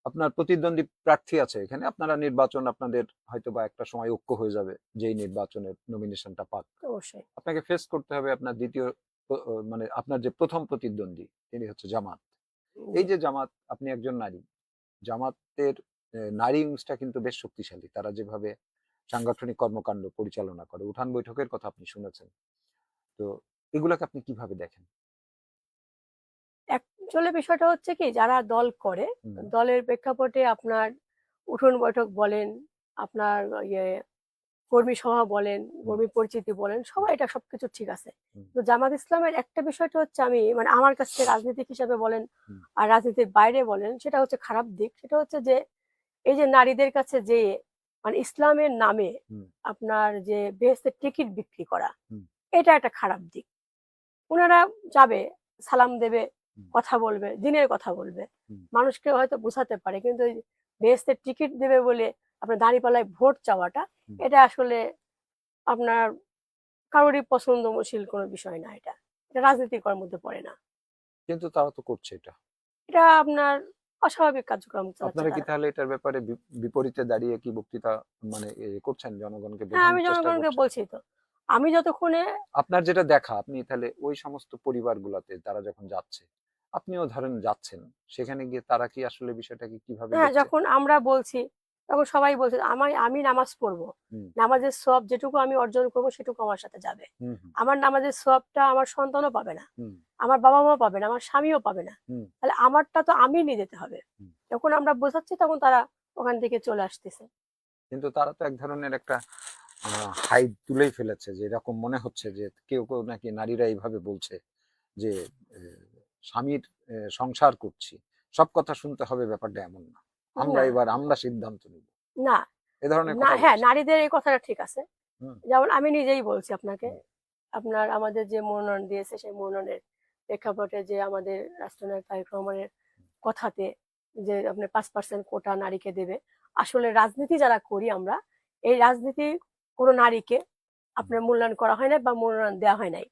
আপনার প্রতিদ্বন্দ্বী প্রার্থী আছে এখানে, আপনারা নির্বাচন আপনাদের হয়তো বা একটা সময় ঐক্য হয়ে যাবে যেই নির্বাচনের নমিনেশনটা পাক। অবশ্যই। আপনাকে ফেস করতে হবে আপনার দ্বিতীয় মানে আপনার যে প্রথম প্রতিদ্বন্দ্বী তিনি হচ্ছে জামাত। এই জি। যে জামাত, আপনি একজন নারী, জামাতের নারী উইংসটা কিন্তু বেশ শক্তিশালী। তারা যেভাবে সাংগঠনিক কর্মকাণ্ড পরিচালনা করে, উঠান বৈঠকের কথা আপনি শুনেছেন। তো এগুলাকে আপনি কিভাবে দেখেন? অ্যাকচুয়ালি বিষয়টা হচ্ছে কি যারা দল করে, হুম, দলের প্রেক্ষাপটে আপনার উঠোন বৈঠক বলেন, আপনার ইয়ে কর্মী সভা বলেন, হুম, কর্মী পরিচিতি বলেন, হুম, সবাই এটা সবকিছু ঠিক আছে। হুম, তো জামাত ইসলামের একটা বিষয়টা হচ্ছে আমি মানে আমার কাছে রাজনীতিক হিসাবে বলেন হুম, আর রাজনীতির বাইরে বলেন সেটা হচ্ছে খারাপ দিক। সেটা হচ্ছে যে এই যে নারীদের কাছে যে মানে ইসলামের নামে হুম, আপনার যে বেহেশতের টিকিট বিক্রি করা, হুম, এটা একটা খারাপ দিক। উনারা যাবে, সালাম দেবে, হুম, কথা বলবে, দিনের কথা বলবে। হুম, মানুষকে হয়তো বোঝাতে পারে। কিন্তু ওই বেহেশতের টিকিট দেবে বলে আপনার দাঁড়িপাল্লায় ভোট চাওয়াটা, হুম। এটা আসলে আপনার কারোরই পছন্দমশীল কোনো বিষয় না এটা। এটা রাজনীতি করার মধ্যে পড়ে না। কিন্তু তারা তো করছে এটা। এটা আপনার অস্বাভাবিক কার্যক্রম চালাচ্ছে আপনারা কি তারা। তাহলে এটার ব্যাপারে বিপরীতে দাঁড়িয়ে কি বক্তৃতা মানে করছেন, জনগণকে হ্যাঁ, আমি বোঝানোর চেষ্টা জনগণকে করছেন? বলছি তো। আমি যতক্ষণে আপনার যেটা দেখা, আপনি তাহলে ওই সমস্ত পরিবারগুলোতে তারা যখন যাচ্ছে, আপনিও ধরেন যাচ্ছেন, সেখানে গিয়ে তারা কি আসলে বিষয়টাকে কিভাবে হ্যাঁ, দেখছে? যখন আমরা বলছি তখন সবাই বলছে আমি নামাজ পড়বো। হুম নামাজের সওয়াব যেটুকু আমি অর্জন করবো সেটুকু আমার সাথে যাবে। হুম হুম আমার নামাজের সওয়াবটা আমার সন্তানও পাবে না। হুম আমার বাবা-মাও পাবে না, আমার স্বামীও পাবে না। হুম তাহলে আমারটা তো আমিই নিয়ে যেতে হবে। হুম। যখন আমরা বোঝাচ্ছি তখন তারা ওখান থেকে চলে আসতেছে। কিন্তু তারা তো এক ধরনের একটা হাইড তুলেই ফেলেছে, যে এরকম মনে হচ্ছে যে কেউ কেউ নাকি নারীরা এইভাবে বলছে যে স্বামীর সংসার করছি, সব কথা শুনতে হবে, ব্যাপারটা এমন না, না, আমরা সিদ্ধান্ত নিব, না, এ ধরনের না, কথা হ্যাঁ, বলছে। নারীদের এই কথাটা ঠিক আছে। হুম যেমন আমি নিজেই বলছি আপনাকে, হুম আপনার আমাদের যে মনোনয়ন দিয়েছে সেই মনোনয়নের প্রেক্ষাপটে যে আমাদের রাষ্ট্রনায়ক তারেক রহমানের কথাতে যে আপনার 5% কোটা নারীকে দেবে। আসলে রাজনীতি যারা করি আমরা, এই রাজনীতি কোনো নারীকে আপনার মূল্যায়ন করা হয় নাই বা মনোনয়ন দেওয়া হয় নাই।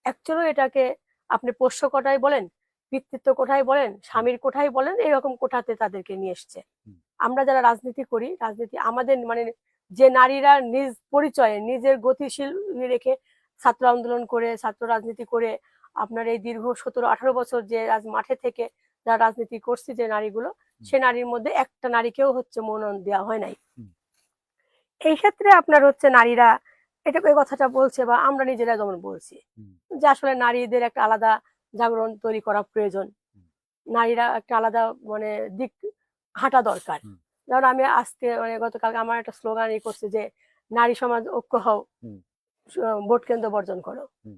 অ্যাকচুয়ালি এটাকে আপনি পোষ্য কোটায় বলেন, পিতৃত্ব কোটায় বলেন, হুম স্বামীর কোটায় বলেন, এরকম কোটাতে তাদেরকে নিয়ে এসছে। হুম আমরা যারা রাজনীতি করি, রাজনীতি আমাদের মানে যে নারীরা নিজ পরিচয়ে নিজের গতিশীল রেখে ছাত্র আন্দোলন করে, ছাত্র রাজনীতি করে আপনার এই দীর্ঘ 17-18 বছর যে মাঠে থেকে যারা রাজনীতি করছে যে নারীগুলো, হুম সে নারীর মধ্যে একটা নারীকেও হচ্ছে মনোনয়ন দেওয়া হয় নাই। হুম এই ক্ষেত্রে আপনার হচ্ছে নারীরা এটা এই কথাটা বলছে বা আমরা নিজেরা যেমন বলছি হুম যে আসলে নারীদের একটা আলাদা জাগরণ তৈরি করা প্রয়োজন। হুম নারীরা একটা আলাদা মানে দিক হাঁটা দরকার। হুম যেমন আমি আজকে মানে গতকালকে আমার একটা স্লোগান করছে যে নারী সমাজ ঐক্য হও, হুম ভোট কেন্দ্র বর্জন করো। হুম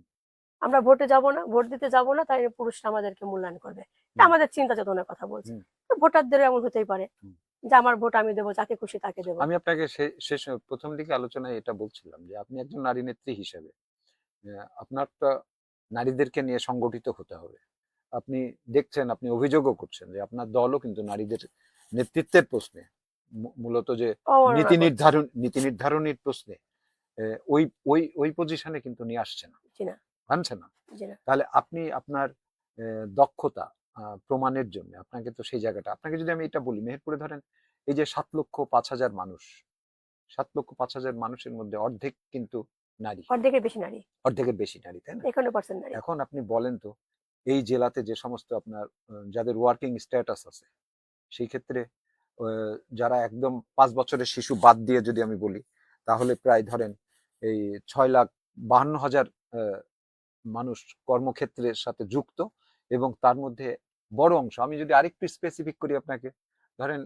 আমরা ভোটে যাব না, ভোট দিতে যাব না, তাই পুরুষরা আমাদেরকে মূল্যায়ন করবে। এটা হুম আমাদের চিন্তা চেতনার কথা বলছি। হুম তো ভোটারদেরও এমন হতেই পারে হুম। যে আমার ভোট আমি দেবো, যাকে খুশি তাকে দেবো। আমি আপনাকে শেষ প্রথম দিকে আলোচনায় এটা বলছিলাম যে আপনি একজন নারী নেত্রী হিসেবে আপনার তো নারীদেরকে নিয়ে সংগঠিত হতে হবে। আপনি দেখছেন, আপনি অভিযোগও করছেন যে আপনার দলও কিন্তু নারীদের নেতৃত্বের প্রশ্নে, মূলত যে অবমাননা করছে। নীতি নির্ধারণীর প্রশ্নে ওই ওই ওই পজিশনে কিন্তু নিয়ে আসছে না, জি না, আনছে না। জি না। তাহলে আপনি আপনার দক্ষতা প্রমাণের জন্য আপনাকে তো সেই জায়গাটা, আপনাকে যদি আমি এটা বলি, মেহেরপুরে ধরেন এই যে 7,05,000 মানুষ, 7,05,000 মানুষের মধ্যে অর্ধেক কিন্তু নারী, অর্ধেকের বেশি নারী, অর্ধেকের বেশি নারী, তাই না? 51% নারী। এখন আপনি বলেন তো, এই জেলাতে যে সমস্ত আপনার যাদের ওয়ার্কিং স্ট্যাটাস আছে, সেই ক্ষেত্রে যারা একদম 5 বছরের শিশু বাদ দিয়ে যদি আমি বলি, তাহলে প্রায় ধরেন এই 6,52,000 মানুষ কর্মক্ষেত্রের সাথে যুক্ত, এবং তার মধ্যে বড় অংশ, আমি যদি আরেকটু স্পেসিফিক করি আপনাকে, ধরেন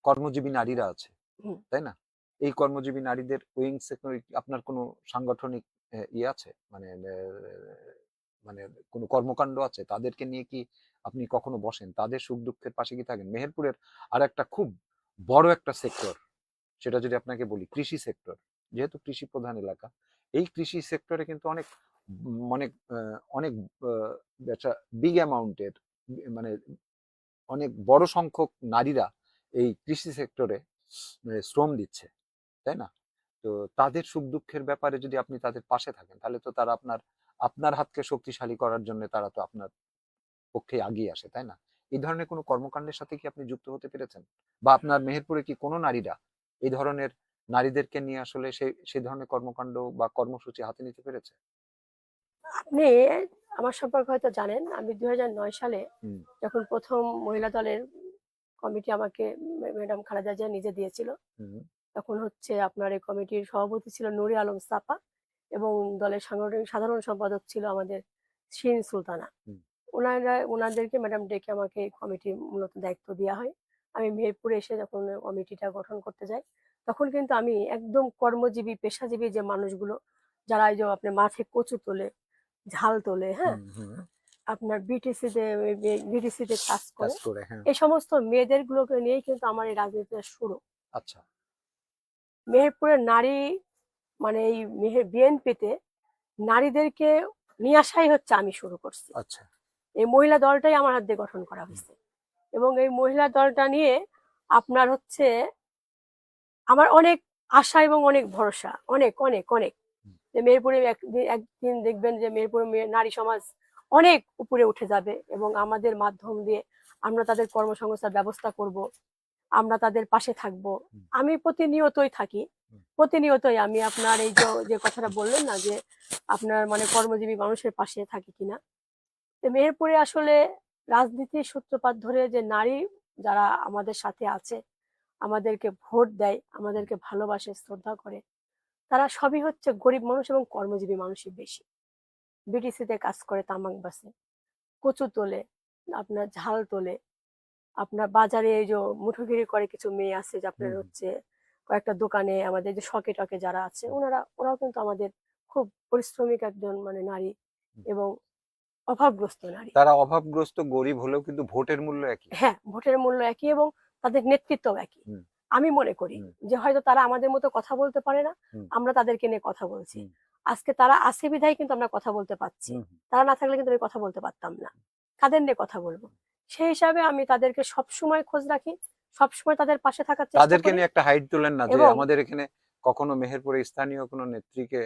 কর্মজীবী নারীরা আছে, হুম। তাই না? এই কর্মজীবী নারীদের উইং সিকিউরিটি, আপনার কোনো সাংগঠনিক ইয়ে আছে, মানে মানে কোনো কর্মকাণ্ড আছে তাদেরকে নিয়ে, কি আপনি কখনো বসেন, তাদের সুখ দুঃখের পাশে কি থাকেন? মেহেরপুরের আর একটা খুব বড় একটা সেক্টর, সেটা যদি আপনাকে বলি কৃষি সেক্টর, যেহেতু কৃষি প্রধান এলাকা, এই কৃষি সেক্টরে কিন্তু অনেক অনেক অনেক বিগ অ্যামাউন্টের, মানে অনেক বড় সংখ্যক নারীরা এই কৃষি সেক্টরে শ্রম দিচ্ছে, তাই না? তো তাদের সুখ দুঃখের ব্যাপারে যদি আপনি তাদের পাশে থাকেন, তাহলে তো তারা আপনার আপনার হাতকে শক্তিশালী করার জন্য তারা তো আপনার পক্ষে এগিয়ে আসে, তাই না? এই ধরনের কোনো কর্মকাণ্ডের সাথে কি আপনি যুক্ত হতে পেরেছেন? বা আপনার মেহেরপুরে কি কোনো নারীরা এই ধরনের নারীদেরকে নিয়ে আসলে সেই ধরনের কর্মকাণ্ড বা কর্মসূচি হাতে নিতে পেরেছে? আপনি আমার সম্পর্কে হয়তো জানেন, আমি 2009 সালে হুম যখন প্রথম মহিলা দলের কমিটি আমাকে ম্যাডাম খালেদা জিয়া নিজে দিয়েছিল, হুম তখন হচ্ছে আপনার এই কমিটির সভাপতি ছিল নুরি আলম সাপা এবং দলের সাংগঠনিক সাধারণ সম্পাদক ছিল আমাদের শিরিন সুলতানা। হুম ওনাদেরকে ম্যাডাম ডেকে আমাকে এই কমিটির মূলত দায়িত্ব দেওয়া হয়। আমি মেহেরপুরে এসে যখন কমিটিটা গঠন করতে যাই, তখন কিন্তু আমি একদম কর্মজীবী পেশাজীবী যে মানুষগুলো যারা এই যে আপনার মাঠে কচু তোলে, ঝাল তোলে, হ্যাঁ, হুম হুম আপনার বিটিসিতে কাজ কাজ করে, করে, হ্যাঁ। এই সমস্ত মেয়েদের গুলোকে নিয়েই কিন্তু আমার এই রাজনীতিটা শুরু। আচ্ছা। মেহেরপুরের নারী মানে এই বিএনপিতে নারীদেরকে নিয়ে আসাই হচ্ছে আমি শুরু করছি। আচ্ছা। এই মহিলা দলটাই আমার হাত দিয়ে গঠন করা হুম হয়েছে এবং এই মহিলা দলটা নিয়ে আপনার হচ্ছে আমার অনেক আশা এবং অনেক ভরসা, অনেক অনেক অনেক, হুম যে মেহেরপুরে একদিন একদিন দেখবেন যে মেহেরপুরে নারী সমাজ অনেক উপরে উঠে যাবে এবং আমাদের মাধ্যম দিয়ে আমরা তাদের কর্মসংস্থান ব্যবস্থা করব, আমরা তাদের পাশে থাকব। হুম। আমি প্রতিনিয়তই থাকি, হুম। প্রতিনিয়তই আমি আপনার এই যে যে কথাটা বললেন না যে আপনার মানে কর্মজীবী মানুষের পাশে থাকি কিনা, তো মেহেরপুরে আসলে রাজনীতির সূত্রপাত ধরে যে নারী যারা আমাদের সাথে আছে, আমাদেরকে ভোট দেয়, আমাদেরকে ভালোবাসে, শ্রদ্ধা করে, তারা সবই হচ্ছে গরিব মানুষ এবং কর্মজীবী মানুষই বেশি। বিটিসিতে কাজ করে, তামাক বাসে, কচু তোলে, আপনার ঝাল তোলে, আপনার বাজারে এই যে মুঠোগিরি করে কিছু মেয়ে আছে যে আপনার হুম। হচ্ছে কয়েকটা দোকানে আমাদের যে শখে টকে যারা আছে হুম। ওরাও কিন্তু আমাদের খুব পরিশ্রমিক একজন মানে নারী হুম। এবং অভাবগ্রস্ত নারী। তারা অভাবগ্রস্ত গরিব হলেও কিন্তু ভোটের মূল্য একই। হ্যাঁ, ভোটের মূল্য একই এবং তাদের নেতৃত্বও একই। হুম। আমি মনে করি হুম। যে হয়তো তারা আমাদের মতো কথা বলতে পারে না, হুম। আমরা তাদেরকে নিয়ে কথা বলছি। হুম। আজকে তারা আছে বিধায় কিন্তু আমরা কথা বলতে পারছি। হুম। তারা না থাকলে কিন্তু আমি কথা বলতে পারতাম না। কাদের নিয়ে কথা বলবো? সেই হিসাবে আমি তাদেরকে সবসময় খোঁজ রাখি, সবসময় তাদের পাশে থাকার চেষ্টা তাদেরকে করি নিয়ে একটা হাইট তোলেন না যে এবং আমাদের এখানে কখনো মেহেরপুরে স্থানীয় কোনো নেত্রীকে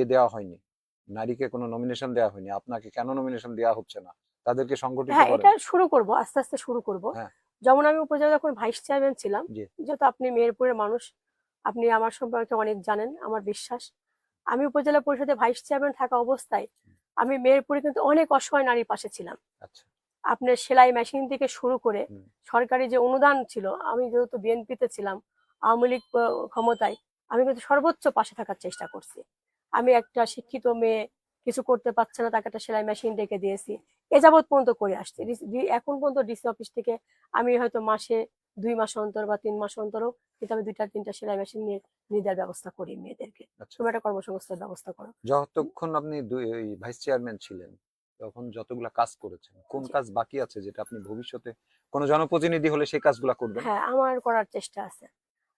দেওয়া হয়নি, নারীকে কোনো নমিনেশন দেওয়া হয়নি, আপনাকে কেন নমিনেশন দেওয়া হচ্ছে না, তাদেরকে সংগঠিত হ্যাঁ, করেন। এটা শুরু করব, আস্তে আস্তে শুরু করব। হ্যাঁ। যেমন আমি উপজেলা যখন ভাইস চেয়ারম্যান ছিলাম, জি। যেহেতু আপনি মেহেরপুরের মানুষ, আপনি আমার সম্পর্কে অনেক জানেন, আমার বিশ্বাস। আমি উপজেলা পরিষদে ভাইস চেয়ারম্যান থাকা অবস্থায় আমি মেহেরপুরে কিন্তু অনেক অসহায় নারীর পাশে ছিলাম। আচ্ছা। আপনার সেলাই মেশিন থেকে শুরু করে হুম। সরকারি যে অনুদান ছিল, আমি যেহেতু বিএনপিতে ছিলাম, আওয়ামী লীগ ক্ষমতায়, আমি কিন্তু সর্বোচ্চ পাশে থাকার চেষ্টা করছি। আমি একটা শিক্ষিত মেয়ে কিছু করতে পারছে না, তাকে একটা সেলাই মেশিন ডেকে দিয়েছি। এ যাবৎ পর্যন্ত করে আসছি। এখন পর্যন্ত ডিসি অফিস থেকে আমি হয়তো মাসে 2 মাস অন্তর বা 3 মাস অন্তরও কিন্তু আমি 2টা 3টা সেলাই মেশিন নিয়ে দেওয়ার ব্যবস্থা করি মেয়েদেরকে। আচ্ছা। তুমি একটা কর্মসংস্থানের ব্যবস্থা করো। যতক্ষণ আপনি ভাইস চেয়ারম্যান ছিলেন তখন যতগুলা কাজ করেছেন, কোন জি। কাজ বাকি আছে যেটা আপনি ভবিষ্যতে কোনো জনপ্রতিনিধি হলে সেই কাজগুলা করবেন? হ্যাঁ, আমার করার চেষ্টা আছে।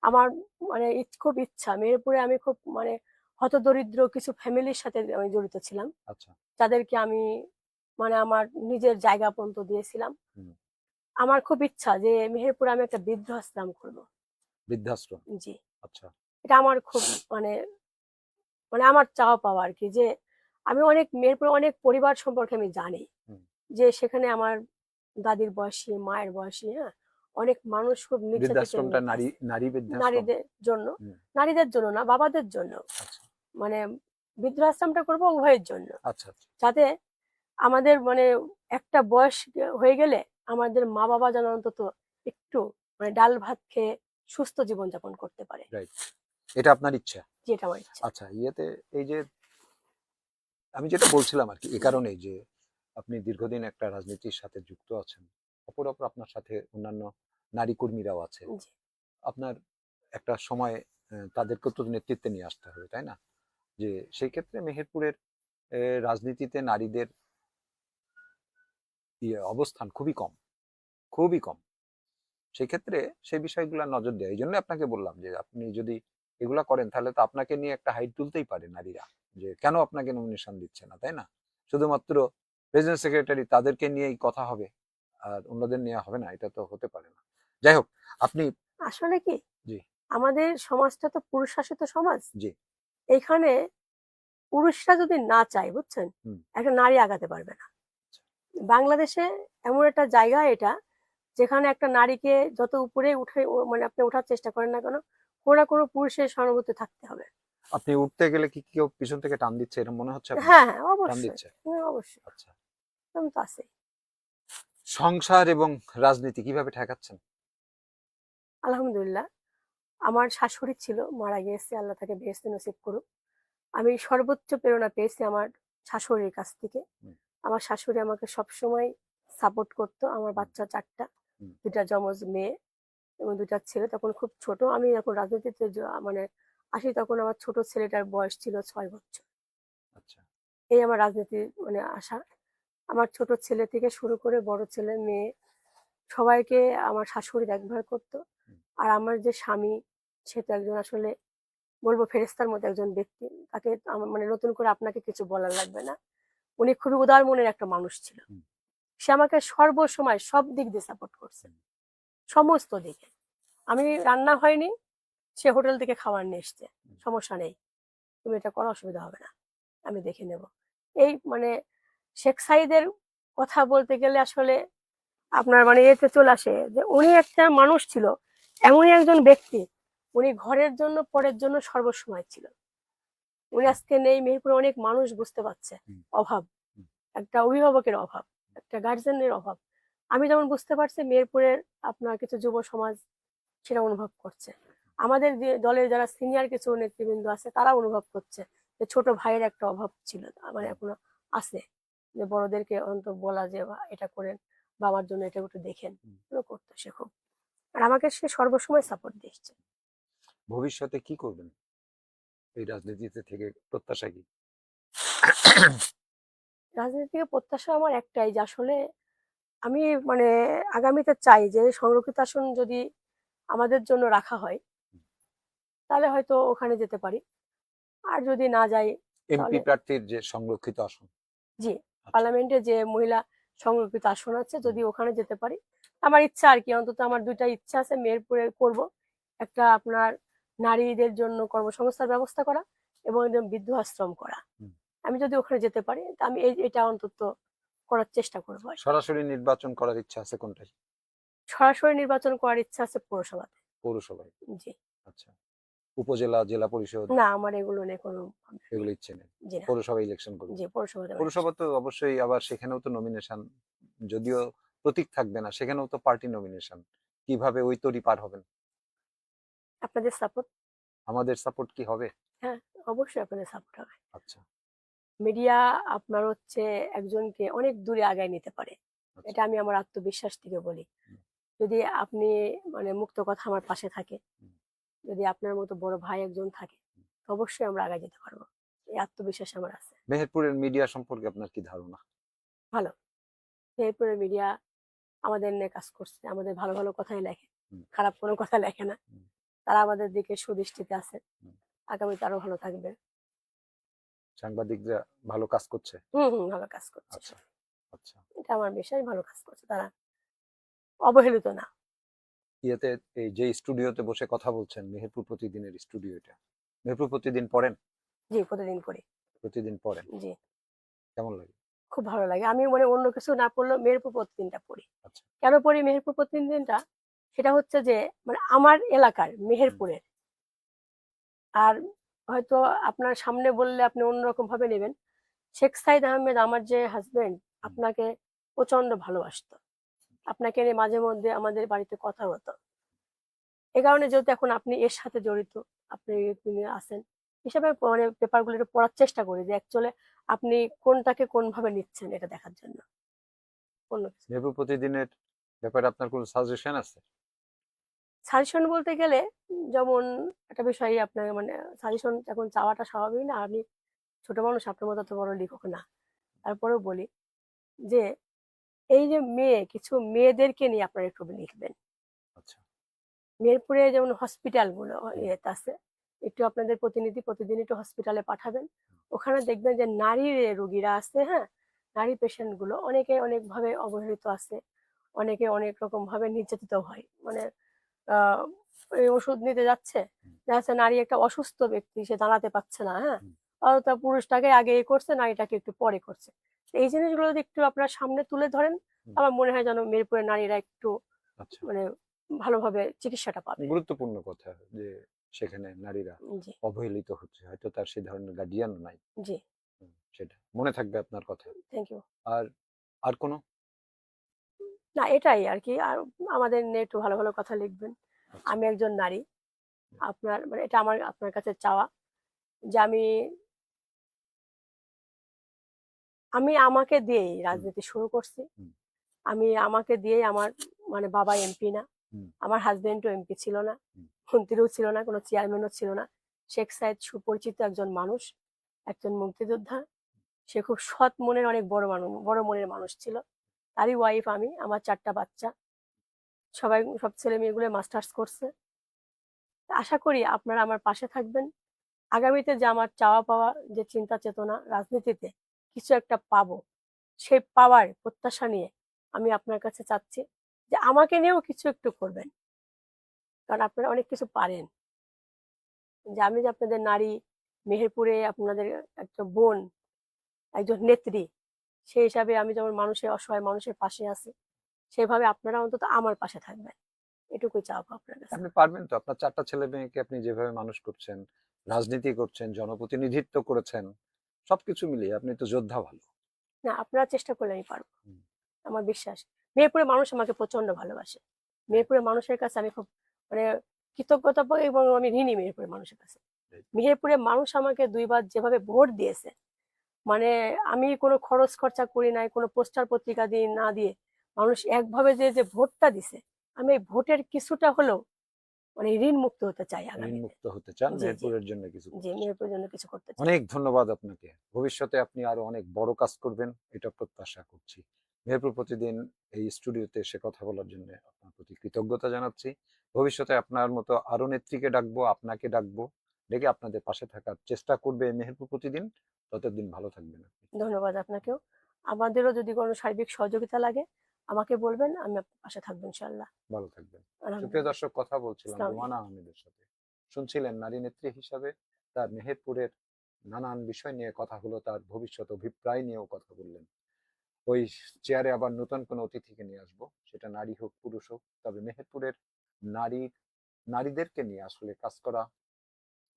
আমার মানে খুব ইচ্ছা মেহেরপুরে আমি খুব মানে হতদরিদ্র কিছু ফ্যামিলির সাথে আমি জড়িত ছিলাম। আচ্ছা। যাদেরকে আমি মানে আমার নিজের জায়গা পর্যন্ত দিয়েছিলাম। হুম। আমার খুব ইচ্ছা যে মেহেরপুরে আমি একটা বৃদ্ধাশ্রম করব। বৃদ্ধাশ্রম। জি। আচ্ছা। এটা আমার খুব মানে মানে আমার চাওয়া পাওয়া আরকি যে আমি অনেক মেহেরপুরে অনেক পরিবার সম্পর্কে আমি জানি। হুম। যে সেখানে আমার দাদির বয়সী, মায়ের বয়সী, হ্যাঁ? অনেক মানুষ খুব নির্যাতিতের বৃদ্ধাশ্রমটা মধ্যে নারী আছে। নারী বৃদ্ধাশ্রম? নারীদের জন্য, হুম। নারীদের জন্য না, বাবাদের জন্য। আচ্ছা। মানে বৃদ্ধাশ্রমটা করব উভয়ের জন্য। আচ্ছা। আচ্ছা। যাতে আমাদের মানে একটা বয়স হয়ে গেলে আমাদের মা-বাবা যেন অন্তত একটু মানে ডাল ভাত খেয়ে সুস্থ জীবনযাপন করতে পারে। রাইট। এটা আপনার ইচ্ছা। যেটা আমার ইচ্ছা। আচ্ছা, এই যে আমি যেটা বলছিলাম আরকি এ জি, কারণেই যে আপনি দীর্ঘদিন একটা রাজনীতির সাথে যুক্ত আছেন। অপরাপর আপনার সাথে অন্যান্য নারী কর্মীরাও আছে। জি। আপনার একটা সময় তাদেরকেও তো নেতৃত্বে নিয়ে আসতে হবে, তাই না? যে সেই ক্ষেত্রে মেহেরপুরের এ রাজনীতিতে নারীদের অবস্থান খুবই কম, খুবই কম। সেক্ষেত্রে সেই বিষয়গুলা নজর দেয়া। এইজন্য আপনাকে বললাম যে আপনি যদি এগুলা করেন তাহলে তো আপনাকে নিয়ে একটা হাইট তুলতেই পারে নারীরা। যে কেন আপনাকে নমিনেশন দিচ্ছে না, তাই না? শুধুমাত্র প্রেসিডেন্ট সেক্রেটারি তাদেরকে নিয়েই কথা হবে। আর অন্যদের নিয়ে হবে না, এটা তো হতে পারে না। যাই হোক, আপনি আসলে কি জি। আমাদের সমাজটা তো পুরুষ শাসিত সমাজ। জি। এখানে পুরুষরা যদি না চায়, বুঝছেন? হুম। একটা নারী আগাতে পারবে না। বাংলাদেশে এমন একটা জায়গা এটা যেখানে একটা নারীকে যত উপরে উঠে মানে আপনি ওঠার চেষ্টা করেন না কেন, কোনো না কোনো পুরুষের সহানুভূতি থাকতে হবে। আপনি উঠতে গেলে কি কেউ পিছন থেকে টান দিচ্ছে এরকম মনে হচ্ছে আপনার? হ্যাঁ, হ্যাঁ, টান অবশ্যই। দিচ্ছে। হ্যাঁ, অবশ্যই। আচ্ছা। এরকম তো আছেই। সংসার এবং রাজনীতি কিভাবে ঠেকাচ্ছেন? আলহামদুলিল্লাহ। আমার শাশুড়ি ছিল, মারা গিয়েছে। আল্লাহ তাকে বেহেশতে নসিব করুক। আমি সর্বোচ্চ প্রেরণা পেয়েছি আমার শাশুড়ির কাছ থেকে। হুম। আমার শাশুড়ি আমাকে সবসময় সাপোর্ট করতো। আমার হুম। বাচ্চা ৪ টা, হুম। ২ টা যমজ মেয়ে এবং ২ টা ছেলে। তখন খুব ছোট। আমি যখন রাজনীতিতে মানে আসি তখন আমার ছোট ছেলেটার বয়স ছিল ৬ বছর। আচ্ছা। এই আমার রাজনীতির মানে আসা। আমার ছোট ছেলে থেকে শুরু করে বড় ছেলে, মেয়ে সবাইকে আমার শাশুড়ি দেখভাল করতো। হুম। আর আমার যে স্বামী, সে তো একজন আসলে বলবো ফেরেশতার মতো একজন ব্যক্তি। তাকে আমার মানে নতুন করে আপনাকে কিছু বলার লাগবে না। উনি খুবই উদার মনের একটা মানুষ ছিল। হুম। সে আমাকে সর্বসময় সব দিক দিয়ে সাপোর্ট করছে। হুম। সমস্ত দিকে। আমি রান্না হয়নি, সে হোটেল থেকে খাবার নিয়ে এসছে। হুম। সমস্যা নেই। তুমি এটা করো, অসুবিধা হবে না। আমি দেখে নেব। এই মানে শেখ সাইদের কথা বলতে গেলে আসলে আপনার মানে এতে চলে আসে যে উনি একটা মানুষ ছিল, এমনই একজন ব্যক্তি, উনি ঘরের জন্য পরের জন্য সর্বসময় ছিল। উনি আজকে নেই, মেহেরপুরে অনেক মানুষ বুঝতে পারছে হুম, অভাব, হুম, একটা অভিভাবকের অভাব, একটা গার্জেনের অভাব। আমি যেমন বুঝতে পারছি, মেহেরপুরের আপনার কিছু যুব সমাজ সেটা অনুভব করছে। আমাদের যে দলের যারা সিনিয়র কিছু নেতৃবৃন্দ আছে তারা অনুভব করছে যে ছোট ভাইয়ের একটা অভাব ছিল, আমার হুম। এখনো আছে, যে বড়দেরকে অন্তত বলা যে এটা করেন বা আমার জন্য এটা একটু দেখেন, হুম। এগুলো করতো সে খুব। আর আমাকে সে সর্বসময় সাপোর্ট দিচ্ছে। ভবিষ্যতে কি করবেন এই রাজনীতিতে থেকে, প্রত্যাশা কি? রাজনীতি থেকে প্রত্যাশা আমার একটাই, যে আসলে আমি মানে আগামীতে চাই যে সংরক্ষিত আসন যদি আমাদের জন্য রাখা হয় তাহলে হয়তো ওখানে যেতে পারি, আর যদি না যাই এমপি তাহলে প্রার্থীর যে সংরক্ষিত আসন। জি, আচ্ছা। পার্লামেন্টে যে মহিলা সংরক্ষিত আসন আছে হুম, যদি ওখানে যেতে পারি। আমার ইচ্ছা আর কি, অন্তত আমার দুইটা ইচ্ছা আছে মেহেরপুরে করব। একটা আপনার নারীদের জন্য কর্মসংস্থার ব্যবস্থা করা এবং একদম বৃদ্ধাশ্রম করা। হুম। আমি যদি ওখানে যেতে পারি তা আমি এটা অন্তত করার চেষ্টা করবো আর কি। সরাসরি নির্বাচন করার ইচ্ছা আছে কোনটাই? সরাসরি নির্বাচন করার ইচ্ছা আছে পৌরসভাতে। পৌরসভায়? জি। আচ্ছা। উপজেলা, জেলা পরিষদ না, আমার এগুলো নিয়ে কোনো ভাবনা নেই। এগুলো ইচ্ছে নেই? জি না। পৌরসভা ইলেকশন করবেন? জি, পৌরসভাতে আমার ইচ্ছা। পৌরসভা তো অবশ্যই, আবার সেখানেও তো নমিনেশন, যদিও প্রতীক থাকবে না, সেখানেও তো পার্টি নমিনেশন। কিভাবে ওই তরি পার হবেন? আপনাদের সাপোর্ট? আমাদের সাপোর্ট কি হবে? হ্যাঁ, অবশ্যই আপনাদের সাপোর্ট হবে। আচ্ছা, মিডিয়া আপনার হচ্ছে একজনকে অনেক দূরে আগায় নিতে পারে। আচ্ছা। এটা আমি আমার আত্মবিশ্বাস থেকে বলি। হুম, যদি আপনি মানে মুক্ত কথা আমার পাশে থাকে, হুম, যদি আপনার মতো বড় ভাই একজন থাকে, হুম। তো অবশ্যই আমরা আগায় যেতে পারবো। এই আত্মবিশ্বাস আমার আছে। মেহেরপুরের মিডিয়া সম্পর্কে আপনার কি ধারণা? ভালো। এরপরে মিডিয়া আমাদের নিয়ে কাজ করছে। আমাদের ভালো, ভালো কথাই লেখে। হুম, খারাপ কোনো কথা লেখে না। হুম, তারা আমাদের দিকে সুদৃষ্টিতে আছে। হুম। আগামীতে আরো ভালো থাকবে। সাংবাদিকরা ভালো কাজ করছে? হুম, ভালো কাজ করছে আচ্ছা, সবাই। আচ্ছা। এটা আমার বিশ্বাস, ভালো কাজ করছে তারা। অবহেলিত না। ইয়েতে, এই যে স্টুডিওতে বসে কথা বলছেন, মেহেরপুর প্রতিদিনের স্টুডিও এটা, মেহেরপুর প্রতিদিন পড়েন? জি, প্রতিদিন পড়ি। প্রতিদিন পড়েন? জি। কেমন লাগে? খুব ভালো লাগে। আমি মানে অন্য কিছু না পড়লেও মেহেরপুর প্রতিদিনটা পড়ি। আচ্ছা। কেন পড়ি মেহেরপুর প্রতিদিনটা? সেটা হচ্ছে যে মানে আমার এলাকার হুম, মেহেরপুরের। আর হয়তো আপনার সামনে বললে আপনি অন্যরকম ভাবে নেবেন। শেখ সাইদ আহমেদ আমার যে হাসব্যান্ড হুম। আপনাকে প্রচন্ড ভালোবাসতো। আপনাকে নিয়ে মাঝে মধ্যে আমাদের বাড়িতে কথা হতো। এ কারণে যেহেতু এখন আপনি এর সাথে জড়িত, আপনি তিনি আছেন, হিসাবে মানে পেপারগুলো একটু পড়ার চেষ্টা করি যে অ্যাকচুয়ালি আপনি কোনটাকে কোনভাবে নিচ্ছেন এটা দেখার জন্য। অন্য কিছু না। মেহেরপুর প্রতিদিনের ব্যাপারে আপনার কোনো সাজেশন আছে? সাজেশন বলতে গেলে যেমন একটা বিষয় আপনার মানে সাজেশন এখন চাওয়াটা স্বাভাবিক না। আমি ছোট মানুষ, আপনার মতো এত বড় লেখক না। তারপরেও বলি যে এই যে কিছু মেয়েদেরকে নিয়ে আপনারা একটু লিখবেন। আচ্ছা। মিরপুরে যেমন হসপিটাল গুলো হুম, ইয়েতে আছে, একটু আপনাদের প্রতিনিধি প্রতিদিন একটু হসপিটালে পাঠাবেন। ওখানে দেখবেন যে নারী রোগীরা আছে, হ্যাঁ, নারী পেশেন্ট গুলো অনেকে অনেক ভাবে অবহেলিত আছে, অনেকে অনেক রকম ভাবে নির্যাতিত হয়। মানে আহ এই ওষুধ নিতে যাচ্ছে, হুম, দেখা যাচ্ছে নারী একটা অসুস্থ ব্যক্তি, সে দাঁড়াতে পারছে না, হ্যাঁ, হুম, অথবা পুরুষটাকে আগে এ করছে, নারীটাকে একটু পরে করছে। তো এই জিনিসগুলো যদি একটু আপনার সামনে তুলে ধরেন, হুম। আমার মনে হয় যেন মিরপুরের নারীরা একটু আচ্ছা। মানে ভালোভাবে চিকিৎসাটা পাবে। গুরুত্বপূর্ণ কথা যে সেখানে নারীরা জি, অবহেলিত হচ্ছে, হয়তো তার সে ধরনের গার্ডিয়ানও নাই। জি। সেটা মনে থাকবে আপনার কথা। Thank you. আর আর কোনো? না, এটাই আরকি। আর আমাদের নিয়ে একটু ভালো, ভালো কথা লিখবেন। আচ্ছা। আমি একজন নারী। আপনার মানে এটা আমার আপনার কাছে চাওয়া যে আমি আমাকে দিয়েই হুম, রাজনীতি শুরু করছি। হুম, আমি আমাকে দিয়েই আমার মানে বাবা এমপি না। হুম, আমার হাসব্যান্ডও এমপি ছিল না। হুম। মন্ত্রীও ছিল না, কোনো চেয়ারম্যানও ছিল না। শেখ সায়েদ সুপরিচিত একজন মানুষ, একজন মুক্তিযোদ্ধা। সে খুব সৎ মনের অনেক বড় মনের মানুষ ছিল। তারই ওয়াইফ আমি। আমার ৪ টা বাচ্চা। সব ছেলে মেয়েগুলো মাস্টার্স করছে। আশা করি আপনারা আমার পাশে থাকবেন। আগামীতে যে আমার চাওয়া পাওয়া যে চিন্তা চেতনা রাজনীতিতে কিছু একটা পাবো, সেই পাওয়ার প্রত্যাশা নিয়ে আমি আপনার কাছে চাচ্ছি যে আমাকে নিয়েও কিছু একটু করবেন। কারণ আপনারা অনেক কিছু পারেন। যে আমি যে আপনাদের নারী, মেহেরপুরে আপনাদের একটা বোন, একজন নেত্রী, সেই হিসাবে আমি যেমন মানুষের অসহায় মানুষের পাশে আছি, সেভাবে আপনারা অন্তত আমার পাশে থাকবেন, এটুকুই চাওয়া আপনার কাছে। আপনি পারবেন তো? আপনার 4টা ছেলে মেয়েকে আপনি যেভাবে মানুষ করছেন, রাজনীতি করছেন, জনপ্রতিনিধিত্ব করেছেন, সবকিছু মিলিয়ে আপনি তো যোদ্ধা ভালো। না, আপনারা চেষ্টা করলে আমি পারবো, হুম, আমার বিশ্বাস। মেহেরপুরের মানুষ আমাকে প্রচন্ড ভালোবাসে। right, মেহেরপুরের মানুষের কাছে আমি খুব মানে কৃতজ্ঞতা পাই এবং আমি ঋণী মেহেরপুরের মানুষের কাছে। right. মেহেরপুরের মানুষ আমাকে ২ বার যেভাবে ভোট দিয়েছে, মানে আমি কোনো খরচ খরচা করি নাই, কোনো পোস্টার পত্রিকা দিয়ে না দিয়ে মানুষ একভাবে যে ভোটটা দিছে, আমি এই ভোটের কিছুটা হলেও মানে ঋণ মুক্ত হতে চাই ঋণ আগামীতে। মুক্ত হতে চান, জি, জি, মেহেরপুরের জন্য কিছু জি, করতে চান। মেহেরপুরের জন্য কিছু করতে চাই। অনেক ধন্যবাদ আপনাকে। ভবিষ্যতে আপনি আরো অনেক বড় কাজ করবেন, এটা প্রত্যাশা করছি। মেহেরপুর প্রতিদিন এই স্টুডিওতে এসে কথা বলার জন্য আপনার প্রতি কৃতজ্ঞতা জানাচ্ছি। ভবিষ্যতে আপনার মতো আরো নেত্রীকে ডাকবো, আপনাকে ডাকবো, ডেকে আপনাদের পাশে থাকার চেষ্টা করবে মেহেরপুর প্রতিদিন। ততদিন ভালো থাকবেন আপনি। ধন্যবাদ আপনাকেও। আমাদেরও যদি কোনো সার্বিক সহযোগিতা লাগে আমাকে বলবেন, আমি আপনার পাশে থাকবো ইনশাআল্লাহ। ভালো থাকবেন। সুপ্রিয় আলহামদুলিল্লাহ। দর্শক, কথা বলছিলাম আসসালামু রুমানা আলাইকুম। আহমেদের সাথে। শুনছিলেন নারী নেত্রী হিসাবে তার মেহেরপুরের নানান বিষয় নিয়ে কথা হলো, তার ভবিষ্যৎ অভিপ্রায় নিয়েও কথা বললেন। ওই চেয়ারে আবার নতুন কোনো অতিথিকে নিয়ে আসবো, সেটা নারী হোক পুরুষ হোক। তবে মেহেরপুরের নারী নারীদেরকে নিয়ে আসলে কাজ করা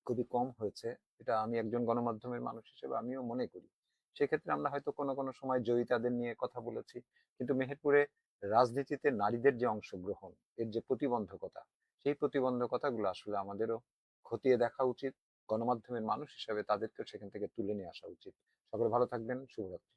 খুবই কম হয়েছে, এটা আমি একজন গণমাধ্যমের মানুষ হিসেবে আমিও মনে করি। সেক্ষেত্রে আমরা হয়তো কোনো কোনো সময় জয়িতাদের নিয়ে কথা বলেছি, কিন্তু মেহেরপুরে রাজনীতিতে নারীদের যে অংশগ্রহণ, এর যে প্রতিবন্ধকতা, সেই প্রতিবন্ধকতাগুলো আসলে আমাদেরও খতিয়ে দেখা উচিত। গণমাধ্যমের মানুষ হিসেবে তাদেরকেও সেখান থেকে তুলে নিয়ে আসা উচিত। সকলে ভালো থাকবেন। শুভরাত্রি।